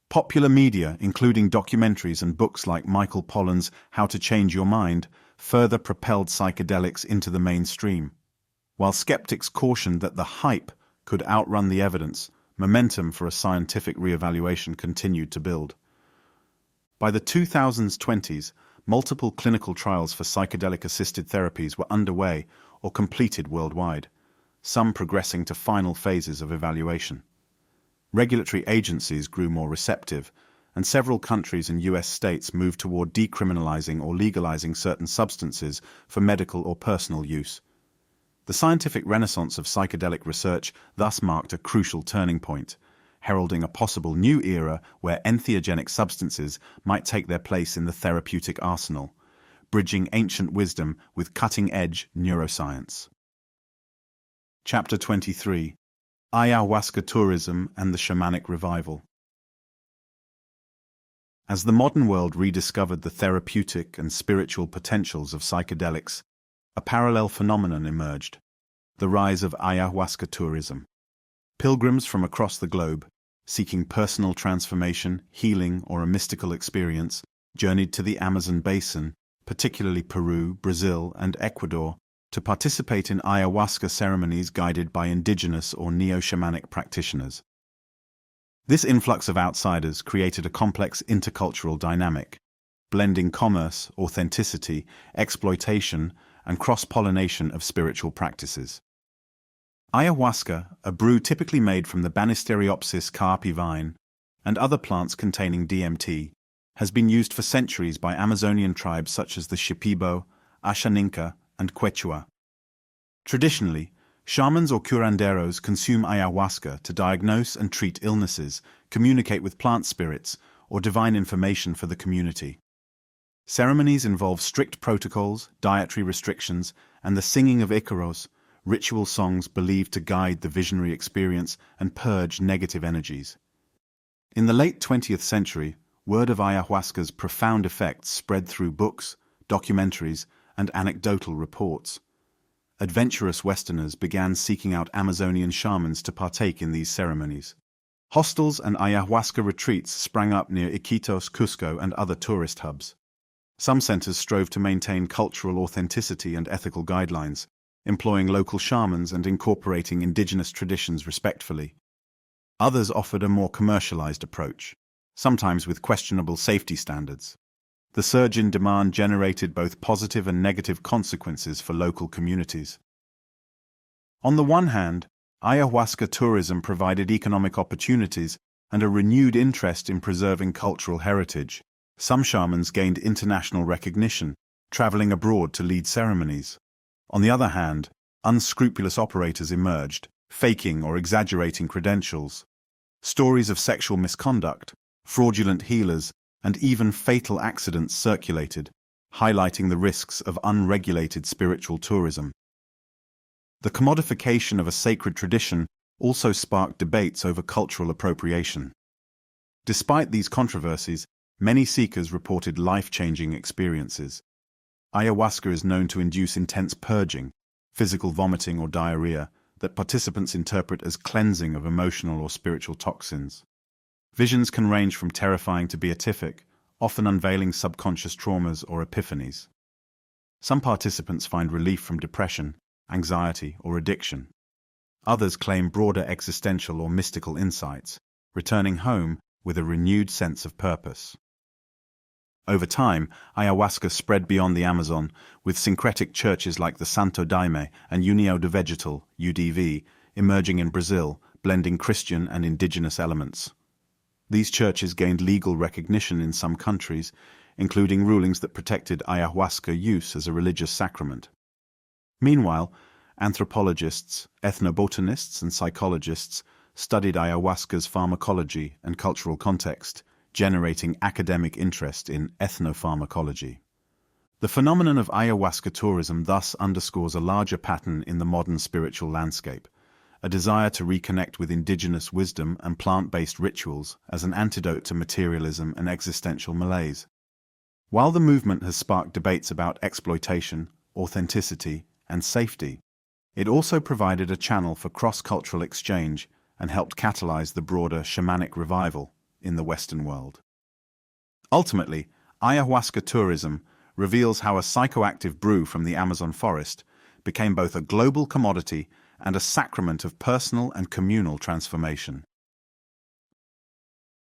Popular media, including documentaries and books like Michael Pollan's How to Change Your Mind, further propelled psychedelics into the mainstream. While skeptics cautioned that the hype could outrun the evidence, momentum for a scientific reevaluation continued to build. By the 2020s, multiple clinical trials for psychedelic-assisted therapies were underway or completed worldwide, some progressing to final phases of evaluation. Regulatory agencies grew more receptive, and several countries and US states moved toward decriminalizing or legalizing certain substances for medical or personal use. The scientific renaissance of psychedelic research thus marked a crucial turning point, heralding a possible new era where entheogenic substances might take their place in the therapeutic arsenal, bridging ancient wisdom with cutting-edge neuroscience. Chapter 23: Ayahuasca Tourism and the Shamanic Revival. As the modern world rediscovered the therapeutic and spiritual potentials of psychedelics, a parallel phenomenon emerged: the rise of ayahuasca tourism. Pilgrims from across the globe, seeking personal transformation, healing, or a mystical experience, journeyed to the Amazon basin, particularly Peru, Brazil, and Ecuador, to participate in ayahuasca ceremonies guided by indigenous or neo-shamanic practitioners. This influx of outsiders created a complex intercultural dynamic, blending commerce, authenticity, exploitation, and cross-pollination of spiritual practices. Ayahuasca, a brew typically made from the Banisteriopsis caapi vine and other plants containing DMT, has been used for centuries by Amazonian tribes such as the Shipibo, Ashaninka, and Quechua. Traditionally, Shamans or curanderos consume ayahuasca to diagnose and treat illnesses, communicate with plant spirits, or divine information for the community. Ceremonies involve strict protocols, dietary restrictions, and the singing of icaros, ritual songs believed to guide the visionary experience and purge negative energies. In the late 20th century, word of ayahuasca's profound effects spread through books, documentaries, and anecdotal reports. Adventurous Westerners began seeking out Amazonian shamans to partake in these ceremonies. Hostels and ayahuasca retreats sprang up near Iquitos, Cusco, and other tourist hubs. Some centers strove to maintain cultural authenticity and ethical guidelines, employing local shamans and incorporating indigenous traditions respectfully. Others offered a more commercialized approach, sometimes with questionable safety standards. The surge in demand generated both positive and negative consequences for local communities. On the one hand, ayahuasca tourism provided economic opportunities and a renewed interest in preserving cultural heritage. Some shamans gained international recognition, traveling abroad to lead ceremonies. On the other hand, unscrupulous operators emerged, faking or exaggerating credentials. Stories of sexual misconduct, fraudulent healers, and even fatal accidents circulated, highlighting the risks of unregulated spiritual tourism. The commodification of a sacred tradition also sparked debates over cultural appropriation. Despite these controversies, many seekers reported life-changing experiences. Ayahuasca is known to induce intense purging, physical vomiting or diarrhea, that participants interpret as cleansing of emotional or spiritual toxins. Visions can range from terrifying to beatific, often unveiling subconscious traumas or epiphanies. Some participants find relief from depression, anxiety, or addiction. Others claim broader existential or mystical insights, returning home with a renewed sense of purpose. Over time, ayahuasca spread beyond the Amazon, with syncretic churches like the Santo Daime and União do Vegetal (UDV) emerging in Brazil, blending Christian and indigenous elements. These churches gained legal recognition in some countries, including rulings that protected ayahuasca use as a religious sacrament. Meanwhile, anthropologists, ethnobotanists, and psychologists studied ayahuasca's pharmacology and cultural context, generating academic interest in ethnopharmacology. The phenomenon of ayahuasca tourism thus underscores a larger pattern in the modern spiritual landscape, a desire to reconnect with indigenous wisdom and plant-based rituals as an antidote to materialism and existential malaise. While the movement has sparked debates about exploitation, authenticity, and safety, it also provided a channel for cross-cultural exchange and helped catalyze the broader shamanic revival in the Western world. Ultimately, ayahuasca tourism reveals how a psychoactive brew from the Amazon forest became both a global commodity and a sacrament of personal and communal transformation.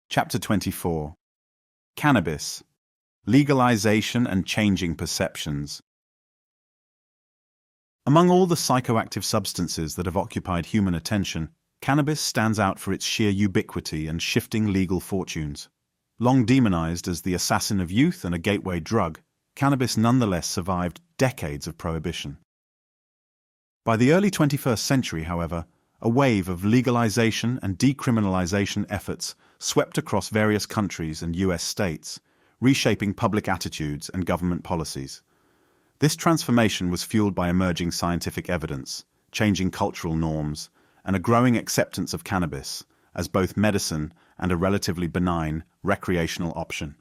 Chapter 24. Cannabis. Legalization and changing perceptions. Among all the psychoactive substances that have occupied human attention, cannabis stands out for its sheer ubiquity and shifting legal fortunes. Long demonized as the assassin of youth and a gateway drug, cannabis nonetheless survived decades of prohibition. By the early 21st century, however, a wave of legalization and decriminalization efforts swept across various countries and US states, reshaping public attitudes and government policies. This transformation was fueled by emerging scientific evidence, changing cultural norms, and a growing acceptance of cannabis as both medicine and a relatively benign recreational option.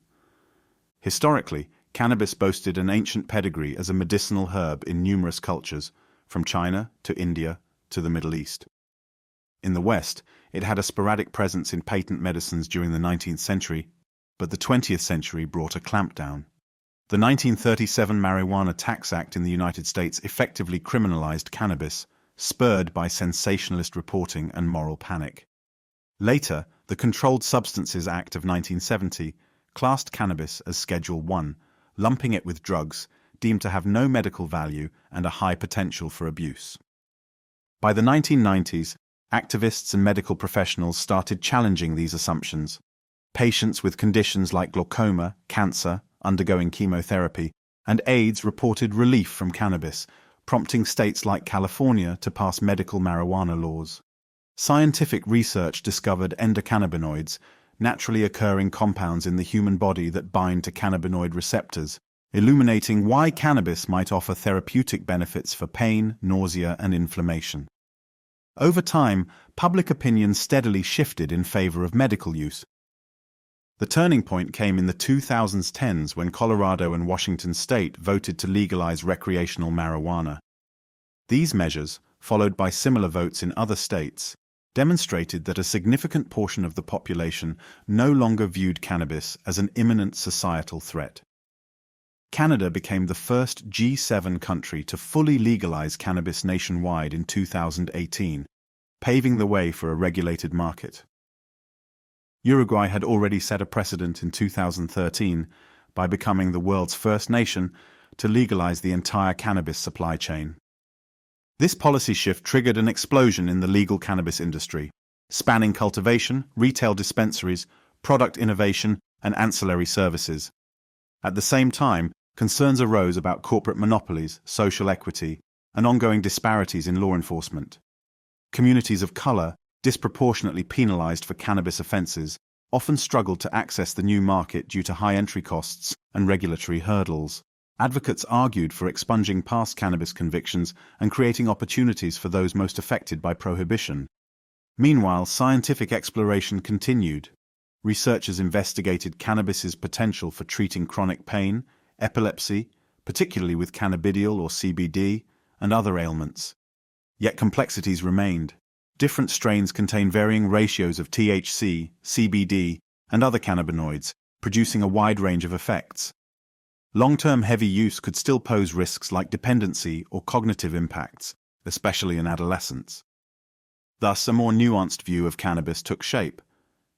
Historically, cannabis boasted an ancient pedigree as a medicinal herb in numerous cultures, from China to India to the Middle East. In the West, it had a sporadic presence in patent medicines during the 19th century, but the 20th century brought a clampdown. The 1937 Marijuana Tax Act in the United States effectively criminalized cannabis, spurred by sensationalist reporting and moral panic. Later, the Controlled Substances Act of 1970 classed cannabis as Schedule I, lumping it with drugs deemed to have no medical value and a high potential for abuse. By the 1990s, activists and medical professionals started challenging these assumptions. Patients with conditions like glaucoma, cancer, undergoing chemotherapy, and AIDS reported relief from cannabis, prompting states like California to pass medical marijuana laws. Scientific research discovered endocannabinoids, naturally occurring compounds in the human body that bind to cannabinoid receptors, illuminating why cannabis might offer therapeutic benefits for pain, nausea, and inflammation. Over time, public opinion steadily shifted in favor of medical use. The turning point came in the 2010s when Colorado and Washington state voted to legalize recreational marijuana. These measures, followed by similar votes in other states, demonstrated that a significant portion of the population no longer viewed cannabis as an imminent societal threat. Canada became the first G7 country to fully legalize cannabis nationwide in 2018, paving the way for a regulated market. Uruguay had already set a precedent in 2013 by becoming the world's first nation to legalize the entire cannabis supply chain. This policy shift triggered an explosion in the legal cannabis industry, spanning cultivation, retail dispensaries, product innovation, and ancillary services. At the same time, concerns arose about corporate monopolies, social equity, and ongoing disparities in law enforcement. Communities of color, disproportionately penalized for cannabis offenses, often struggled to access the new market due to high entry costs and regulatory hurdles. Advocates argued for expunging past cannabis convictions and creating opportunities for those most affected by prohibition. Meanwhile, scientific exploration continued. Researchers investigated cannabis's potential for treating chronic pain, epilepsy, particularly with cannabidiol or CBD, and other ailments. Yet complexities remained. Different strains contain varying ratios of THC, CBD, and other cannabinoids, producing a wide range of effects. Long-term heavy use could still pose risks like dependency or cognitive impacts, especially in adolescents. Thus, a more nuanced view of cannabis took shape.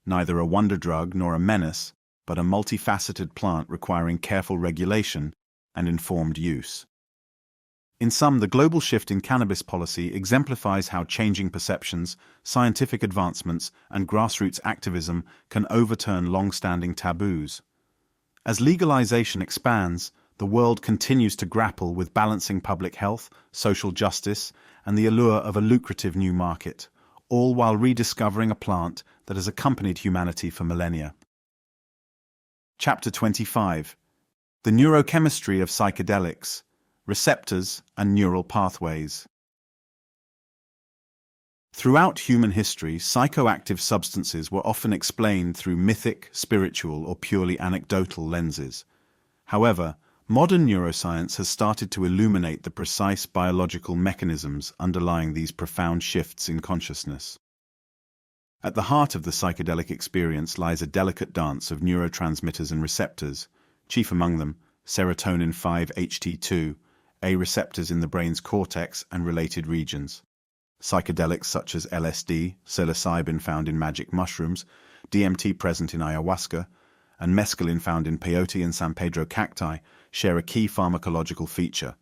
Neither a wonder drug nor a menace, but a multifaceted plant requiring careful regulation and informed use. In sum, the global shift in cannabis policy exemplifies how changing perceptions, scientific advancements, and grassroots activism can overturn long-standing taboos. As legalization expands, the world continues to grapple with balancing public health, social justice, and the allure of a lucrative new market, all while rediscovering a plant that has accompanied humanity for millennia. Chapter 25. The Neurochemistry of Psychedelics, Receptors and Neural Pathways. Throughout human history, psychoactive substances were often explained through mythic, spiritual, or purely anecdotal lenses. However, modern neuroscience has started to illuminate the precise biological mechanisms underlying these profound shifts in consciousness. At the heart of the psychedelic experience lies a delicate dance of neurotransmitters and receptors, chief among them serotonin 5-HT2, A receptors in the brain's cortex and related regions. Psychedelics such as LSD, psilocybin found in magic mushrooms, DMT present in ayahuasca, and mescaline found in peyote and San Pedro cacti share a key pharmacological feature.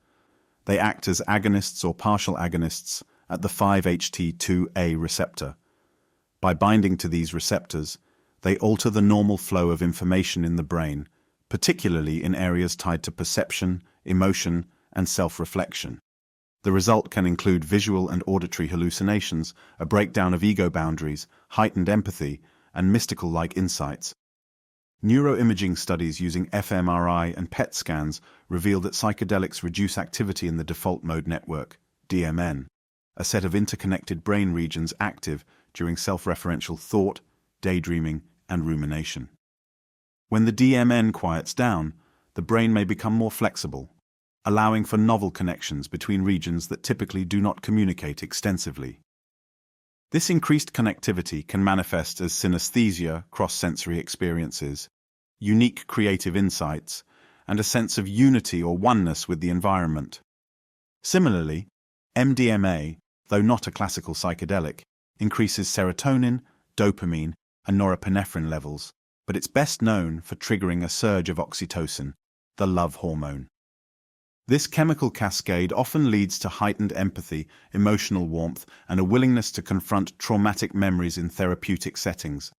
They act as agonists or partial agonists at the 5-HT2A receptor. By binding to these receptors, they alter the normal flow of information in the brain, particularly in areas tied to perception, emotion, and self-reflection. The result can include visual and auditory hallucinations, a breakdown of ego boundaries, heightened empathy, and mystical-like insights. Neuroimaging studies using fMRI and PET scans reveal that psychedelics reduce activity in the default mode network, DMN, a set of interconnected brain regions active during self-referential thought, daydreaming, and rumination. When the DMN quiets down, the brain may become more flexible, allowing for novel connections between regions that typically do not communicate extensively. This increased connectivity can manifest as synesthesia, cross-sensory experiences, unique creative insights, and a sense of unity or oneness with the environment. Similarly, MDMA, though not a classical psychedelic, increases serotonin, dopamine, and norepinephrine levels, but it's best known for triggering a surge of oxytocin, the love hormone. This chemical cascade often leads to heightened empathy, emotional warmth, and a willingness to confront traumatic memories in therapeutic settings.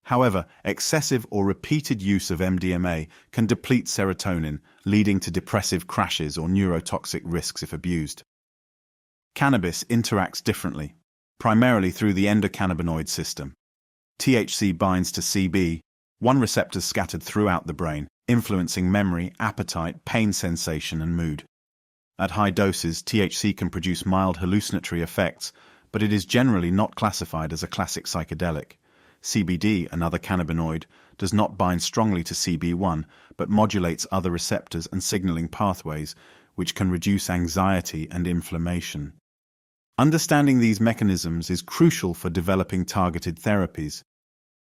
However, excessive or repeated use of MDMA can deplete serotonin, leading to depressive crashes or neurotoxic risks if abused. Cannabis interacts differently, primarily through the endocannabinoid system. THC binds to CB, one receptor scattered throughout the brain, influencing memory, appetite, pain sensation, and mood. At high doses, THC can produce mild hallucinatory effects, but it is generally not classified as a classic psychedelic. CBD, another cannabinoid, does not bind strongly to CB1, but modulates other receptors and signaling pathways, which can reduce anxiety and inflammation. Understanding these mechanisms is crucial for developing targeted therapies.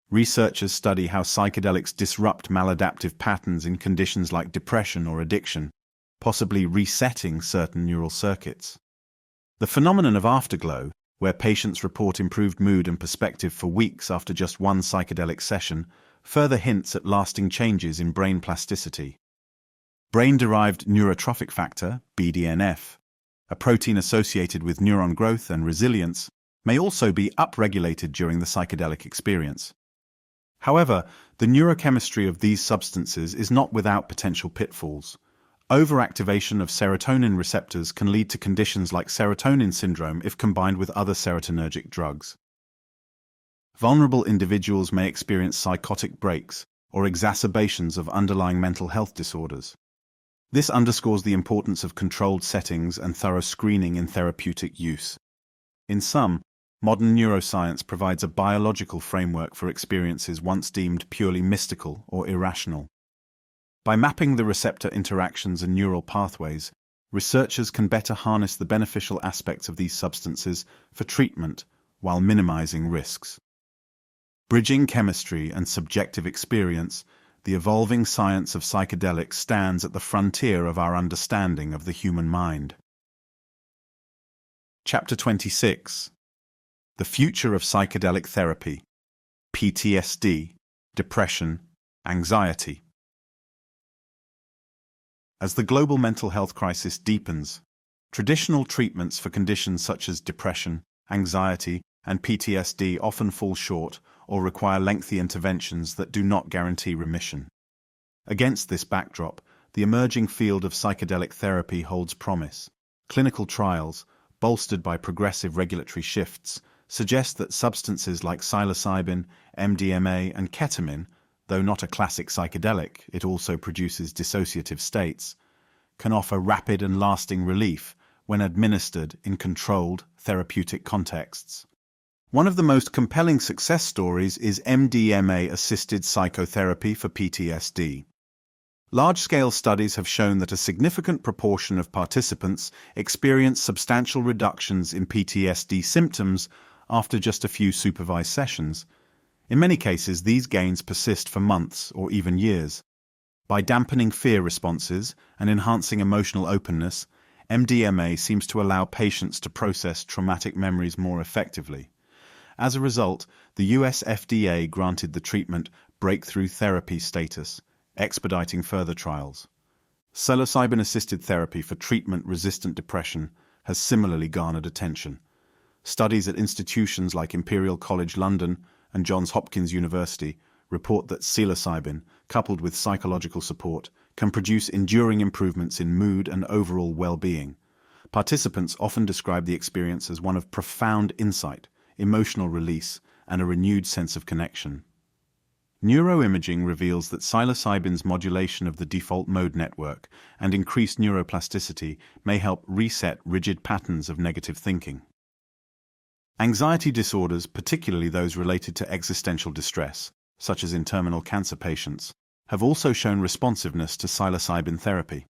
Researchers study how psychedelics disrupt maladaptive patterns in conditions like depression or addiction, possibly resetting certain neural circuits. The phenomenon of afterglow, where patients report improved mood and perspective for weeks after just one psychedelic session, further hints at lasting changes in brain plasticity. Brain-derived neurotrophic factor, BDNF, a protein associated with neuron growth and resilience, may also be upregulated during the psychedelic experience. However, the neurochemistry of these substances is not without potential pitfalls. Overactivation of serotonin receptors can lead to conditions like serotonin syndrome if combined with other serotonergic drugs. Vulnerable individuals may experience psychotic breaks or exacerbations of underlying mental health disorders. This underscores the importance of controlled settings and thorough screening in therapeutic use. In sum, modern neuroscience provides a biological framework for experiences once deemed purely mystical or irrational. By mapping the receptor interactions and neural pathways, researchers can better harness the beneficial aspects of these substances for treatment while minimizing risks. Bridging chemistry and subjective experience, the evolving science of psychedelics stands at the frontier of our understanding of the human mind. Chapter 26. The Future of Psychedelic Therapy, PTSD, Depression, Anxiety. As the global mental health crisis deepens, traditional treatments for conditions such as depression, anxiety, and PTSD often fall short or require lengthy interventions that do not guarantee remission. Against this backdrop, the emerging field of psychedelic therapy holds promise. Clinical trials, bolstered by progressive regulatory shifts, suggest that substances like psilocybin, MDMA, and ketamine, though not a classic psychedelic, it also produces dissociative states, can offer rapid and lasting relief when administered in controlled therapeutic contexts. One of the most compelling success stories is MDMA-assisted psychotherapy for PTSD. Large-scale studies have shown that a significant proportion of participants experience substantial reductions in PTSD symptoms after just a few supervised sessions. In many cases, these gains persist for months or even years. By dampening fear responses and enhancing emotional openness, MDMA seems to allow patients to process traumatic memories more effectively. As a result, the US FDA granted the treatment breakthrough therapy status, expediting further trials. Psilocybin-assisted therapy for treatment-resistant depression has similarly garnered attention. Studies at institutions like Imperial College London and Johns Hopkins University report that psilocybin, coupled with psychological support, can produce enduring improvements in mood and overall well-being. Participants often describe the experience as one of profound insight, emotional release, and a renewed sense of connection. Neuroimaging reveals that psilocybin's modulation of the default mode network and increased neuroplasticity may help reset rigid patterns of negative thinking. Anxiety disorders, particularly those related to existential distress, such as in terminal cancer patients, have also shown responsiveness to psilocybin therapy.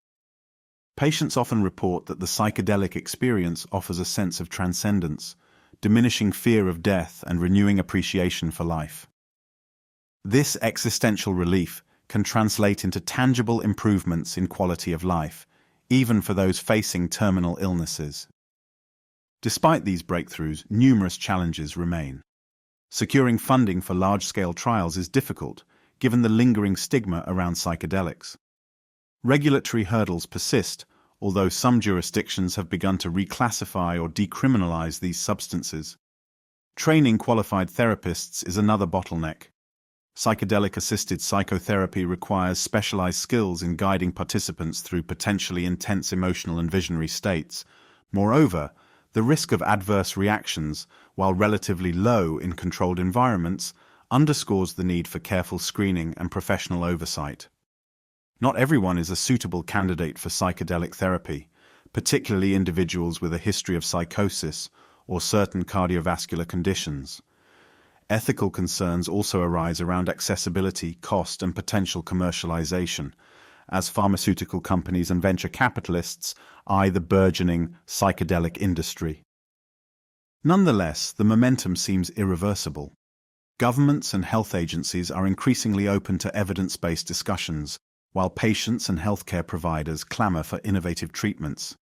Patients often report that the psychedelic experience offers a sense of transcendence, diminishing fear of death and renewing appreciation for life. This existential relief can translate into tangible improvements in quality of life, even for those facing terminal illnesses. Despite these breakthroughs, numerous challenges remain. Securing funding for large-scale trials is difficult, given the lingering stigma around psychedelics. Regulatory hurdles persist, although some jurisdictions have begun to reclassify or decriminalize these substances. Training qualified therapists is another bottleneck. Psychedelic-assisted psychotherapy requires specialized skills in guiding participants through potentially intense emotional and visionary states. Moreover, The risk of adverse reactions, while relatively low in controlled environments, underscores the need for careful screening and professional oversight. Not everyone is a suitable candidate for psychedelic therapy, particularly individuals with a history of psychosis or certain cardiovascular conditions. Ethical concerns also arise around accessibility, cost, and potential commercialization, as pharmaceutical companies and venture capitalists eye the burgeoning psychedelic industry. Nonetheless, the momentum seems irreversible. Governments and health agencies are increasingly open to evidence-based discussions, while patients and healthcare providers clamor for innovative treatments.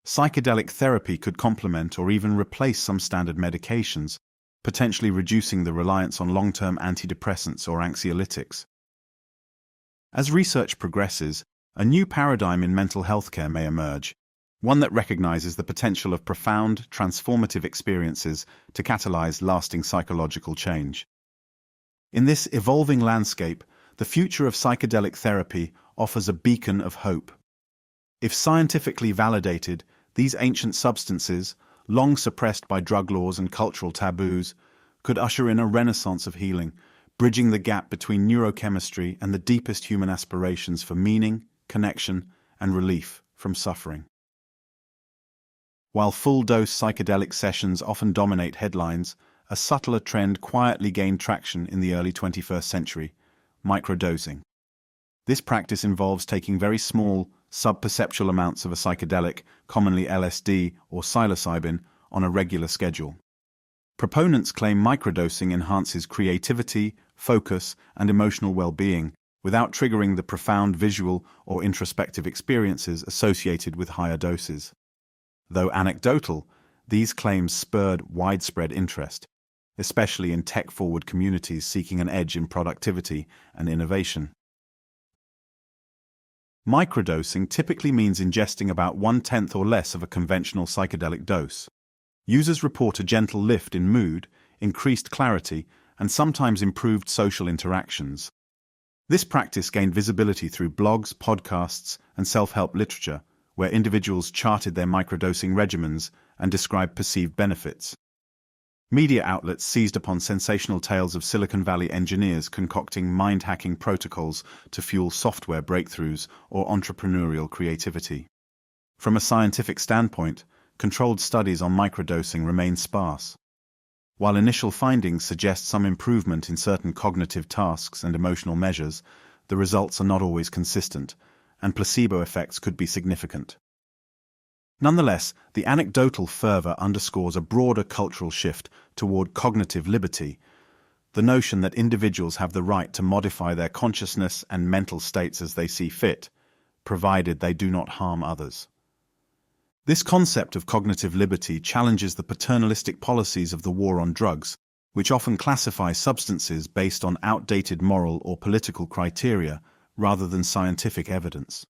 Psychedelic therapy could complement or even replace some standard medications, potentially reducing the reliance on long-term antidepressants or anxiolytics. As research progresses, a new paradigm in mental health care may emerge, one that recognizes the potential of profound, transformative experiences to catalyze lasting psychological change. In this evolving landscape, the future of psychedelic therapy offers a beacon of hope. If scientifically validated, these ancient substances, long suppressed by drug laws and cultural taboos, could usher in a renaissance of healing, bridging the gap between neurochemistry and the deepest human aspirations for meaning, connection, and relief from suffering. While full-dose psychedelic sessions often dominate headlines, a subtler trend quietly gained traction in the early 21st century: microdosing. This practice involves taking very small, subperceptual amounts of a psychedelic, commonly LSD or psilocybin, on a regular schedule. Proponents claim microdosing enhances creativity, focus, and emotional well-being, without triggering the profound visual or introspective experiences associated with higher doses. Though anecdotal, these claims spurred widespread interest, especially in tech-forward communities seeking an edge in productivity and innovation. Microdosing typically means ingesting about 1/10 or less of a conventional psychedelic dose. Users report a gentle lift in mood, increased clarity, and sometimes improved social interactions. This practice gained visibility through blogs, podcasts, and self-help literature, where individuals charted their microdosing regimens and described perceived benefits. Media outlets seized upon sensational tales of Silicon Valley engineers concocting mind-hacking protocols to fuel software breakthroughs or entrepreneurial creativity. From a scientific standpoint, controlled studies on microdosing remain sparse. While initial findings suggest some improvement in certain cognitive tasks and emotional measures, the results are not always consistent, and placebo effects could be significant. Nonetheless, the anecdotal fervor underscores a broader cultural shift toward cognitive liberty, the notion that individuals have the right to modify their consciousness and mental states as they see fit, provided they do not harm others. This concept of cognitive liberty challenges the paternalistic policies of the war on drugs, which often classify substances based on outdated moral or political criteria rather than scientific evidence.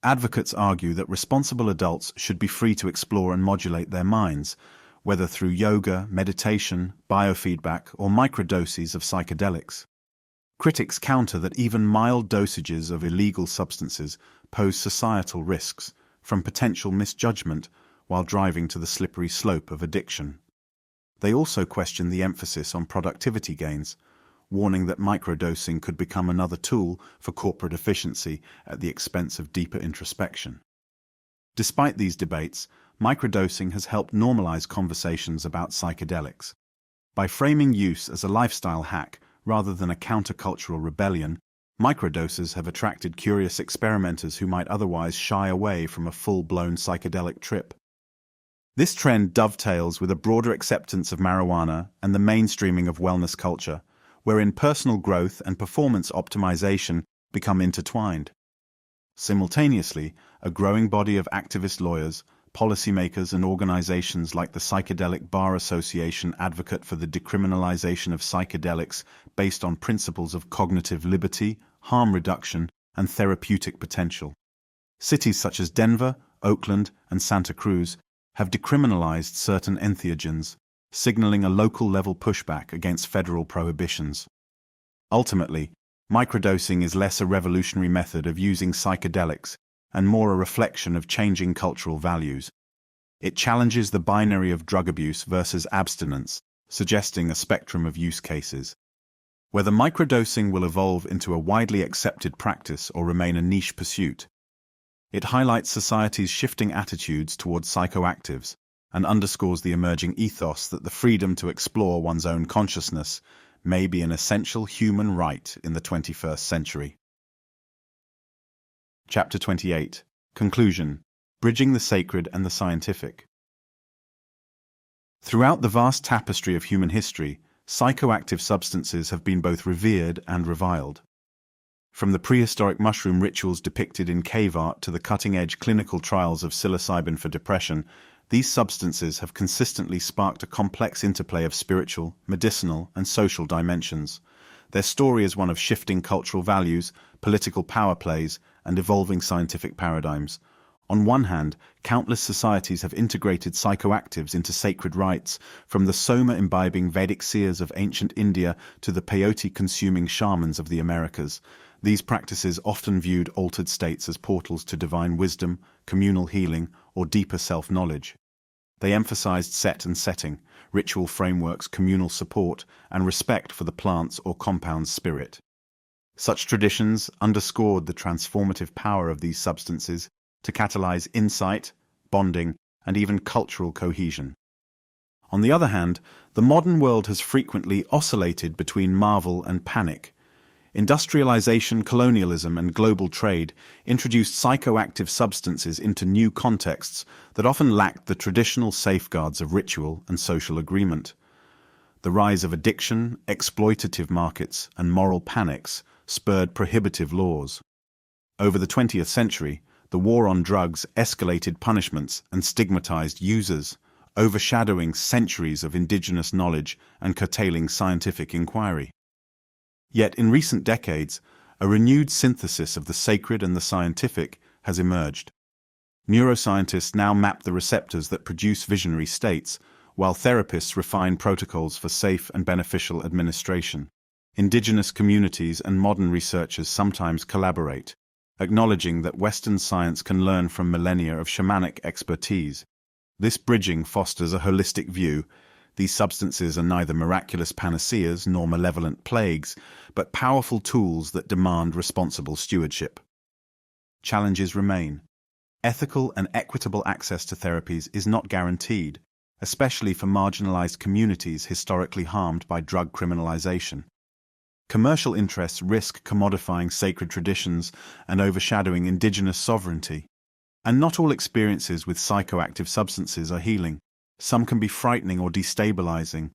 Advocates argue that responsible adults should be free to explore and modulate their minds, whether through yoga, meditation, biofeedback, or microdoses of psychedelics. Critics counter that even mild dosages of illegal substances pose societal risks, from potential misjudgment while driving to the slippery slope of addiction. They also question the emphasis on productivity gains, warning that microdosing could become another tool for corporate efficiency at the expense of deeper introspection. Despite these debates, microdosing has helped normalize conversations about psychedelics. By framing use as a lifestyle hack rather than a countercultural rebellion, microdoses have attracted curious experimenters who might otherwise shy away from a full-blown psychedelic trip. This trend dovetails with a broader acceptance of marijuana and the mainstreaming of wellness culture, wherein personal growth and performance optimization become intertwined. Simultaneously, a growing body of activist lawyers, policymakers, and organizations like the Psychedelic Bar Association advocate for the decriminalization of psychedelics based on principles of cognitive liberty, harm reduction, and therapeutic potential. Cities such as Denver, Oakland, and Santa Cruz have decriminalized certain entheogens, signaling a local-level pushback against federal prohibitions. Ultimately, microdosing is less a revolutionary method of using psychedelics and more a reflection of changing cultural values. It challenges the binary of drug abuse versus abstinence, suggesting a spectrum of use cases. Whether microdosing will evolve into a widely accepted practice or remain a niche pursuit, it highlights society's shifting attitudes towards psychoactives and underscores the emerging ethos that the freedom to explore one's own consciousness may be an essential human right in the 21st century. Chapter 28. Conclusion: Bridging the Sacred and the Scientific. Throughout the vast tapestry of human history, psychoactive substances have been both revered and reviled. From the prehistoric mushroom rituals depicted in cave art to the cutting-edge clinical trials of psilocybin for depression, these substances have consistently sparked a complex interplay of spiritual, medicinal, and social dimensions. Their story is one of shifting cultural values, political power plays, and evolving scientific paradigms. On one hand, countless societies have integrated psychoactives into sacred rites, from the Soma imbibing Vedic seers of ancient India to the peyote consuming shamans of the Americas. These practices often viewed altered states as portals to divine wisdom, communal healing, or deeper self-knowledge. They emphasized set and setting, ritual frameworks, communal support, and respect for the plant's or compound's spirit. Such traditions underscored the transformative power of these substances to catalyze insight, bonding, and even cultural cohesion. On the other hand, the modern world has frequently oscillated between marvel and panic. Industrialization, colonialism, and global trade introduced psychoactive substances into new contexts that often lacked the traditional safeguards of ritual and social agreement. The rise of addiction, exploitative markets, and moral panics spurred prohibitive laws. Over the 20th century, the war on drugs escalated punishments and stigmatized users, overshadowing centuries of indigenous knowledge and curtailing scientific inquiry. Yet in recent decades, a renewed synthesis of the sacred and the scientific has emerged. Neuroscientists now map the receptors that produce visionary states, while therapists refine protocols for safe and beneficial administration. Indigenous communities and modern researchers sometimes collaborate, acknowledging that Western science can learn from millennia of shamanic expertise. This bridging fosters a holistic view. These substances are neither miraculous panaceas nor malevolent plagues, but powerful tools that demand responsible stewardship. Challenges remain. Ethical and equitable access to therapies is not guaranteed, especially for marginalized communities historically harmed by drug criminalization. Commercial interests risk commodifying sacred traditions and overshadowing indigenous sovereignty. And not all experiences with psychoactive substances are healing. Some can be frightening or destabilizing,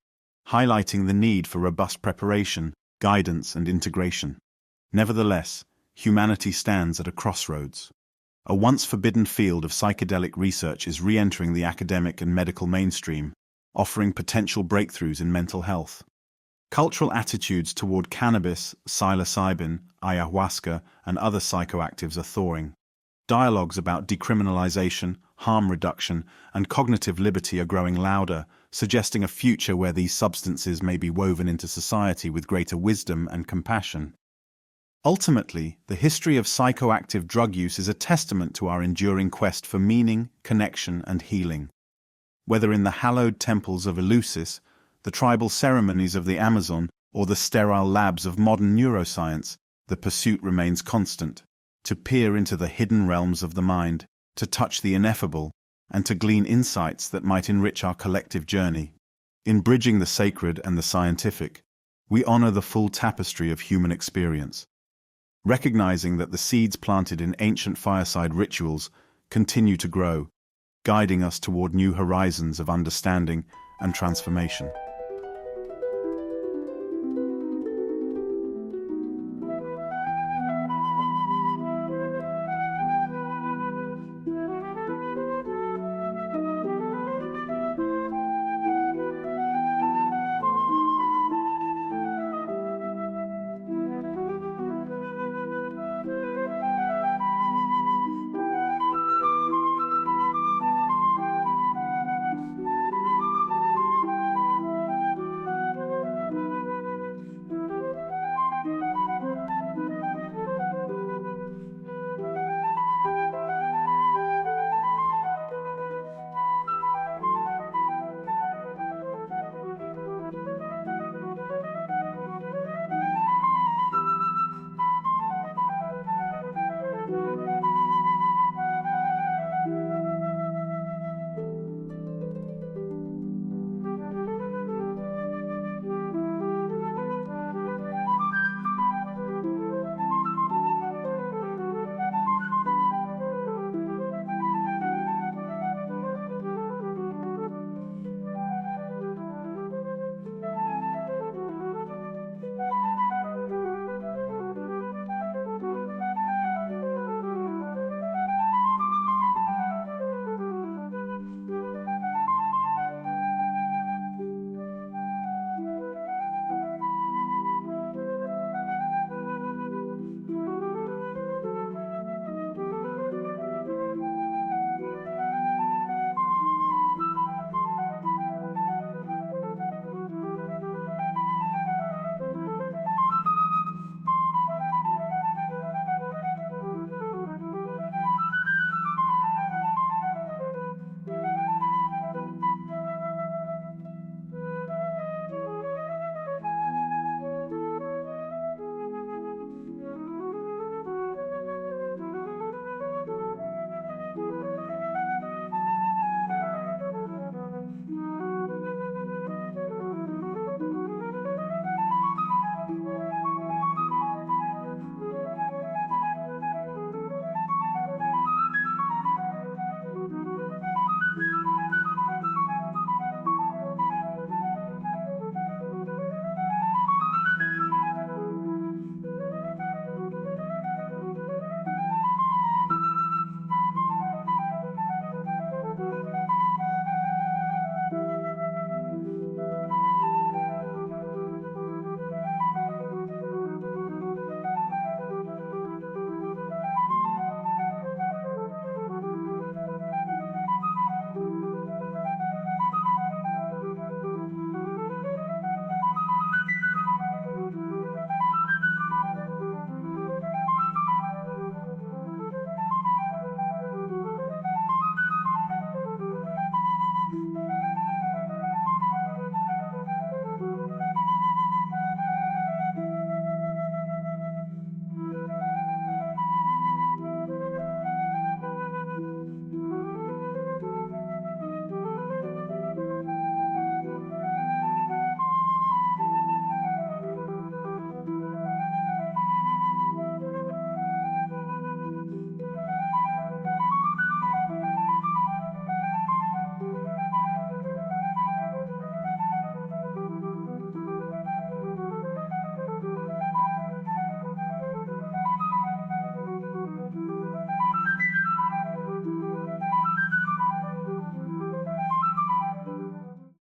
highlighting the need for robust preparation, guidance, and integration. Nevertheless, humanity stands at a crossroads. A once forbidden field of psychedelic research is re-entering the academic and medical mainstream, offering potential breakthroughs in mental health. Cultural attitudes toward cannabis, psilocybin, ayahuasca, and other psychoactives are thawing. Dialogues about decriminalization, harm reduction, and cognitive liberty are growing louder, suggesting a future where these substances may be woven into society with greater wisdom and compassion. Ultimately, the history of psychoactive drug use is a testament to our enduring quest for meaning, connection, and healing. Whether in the hallowed temples of Eleusis, the tribal ceremonies of the Amazon, or the sterile labs of modern neuroscience, the pursuit remains constant: to peer into the hidden realms of the mind, to touch the ineffable, and to glean insights that might enrich our collective journey. In bridging the sacred and the scientific, we honor the full tapestry of human experience, recognizing that the seeds planted in ancient fireside rituals continue to grow, guiding us toward new horizons of understanding and transformation.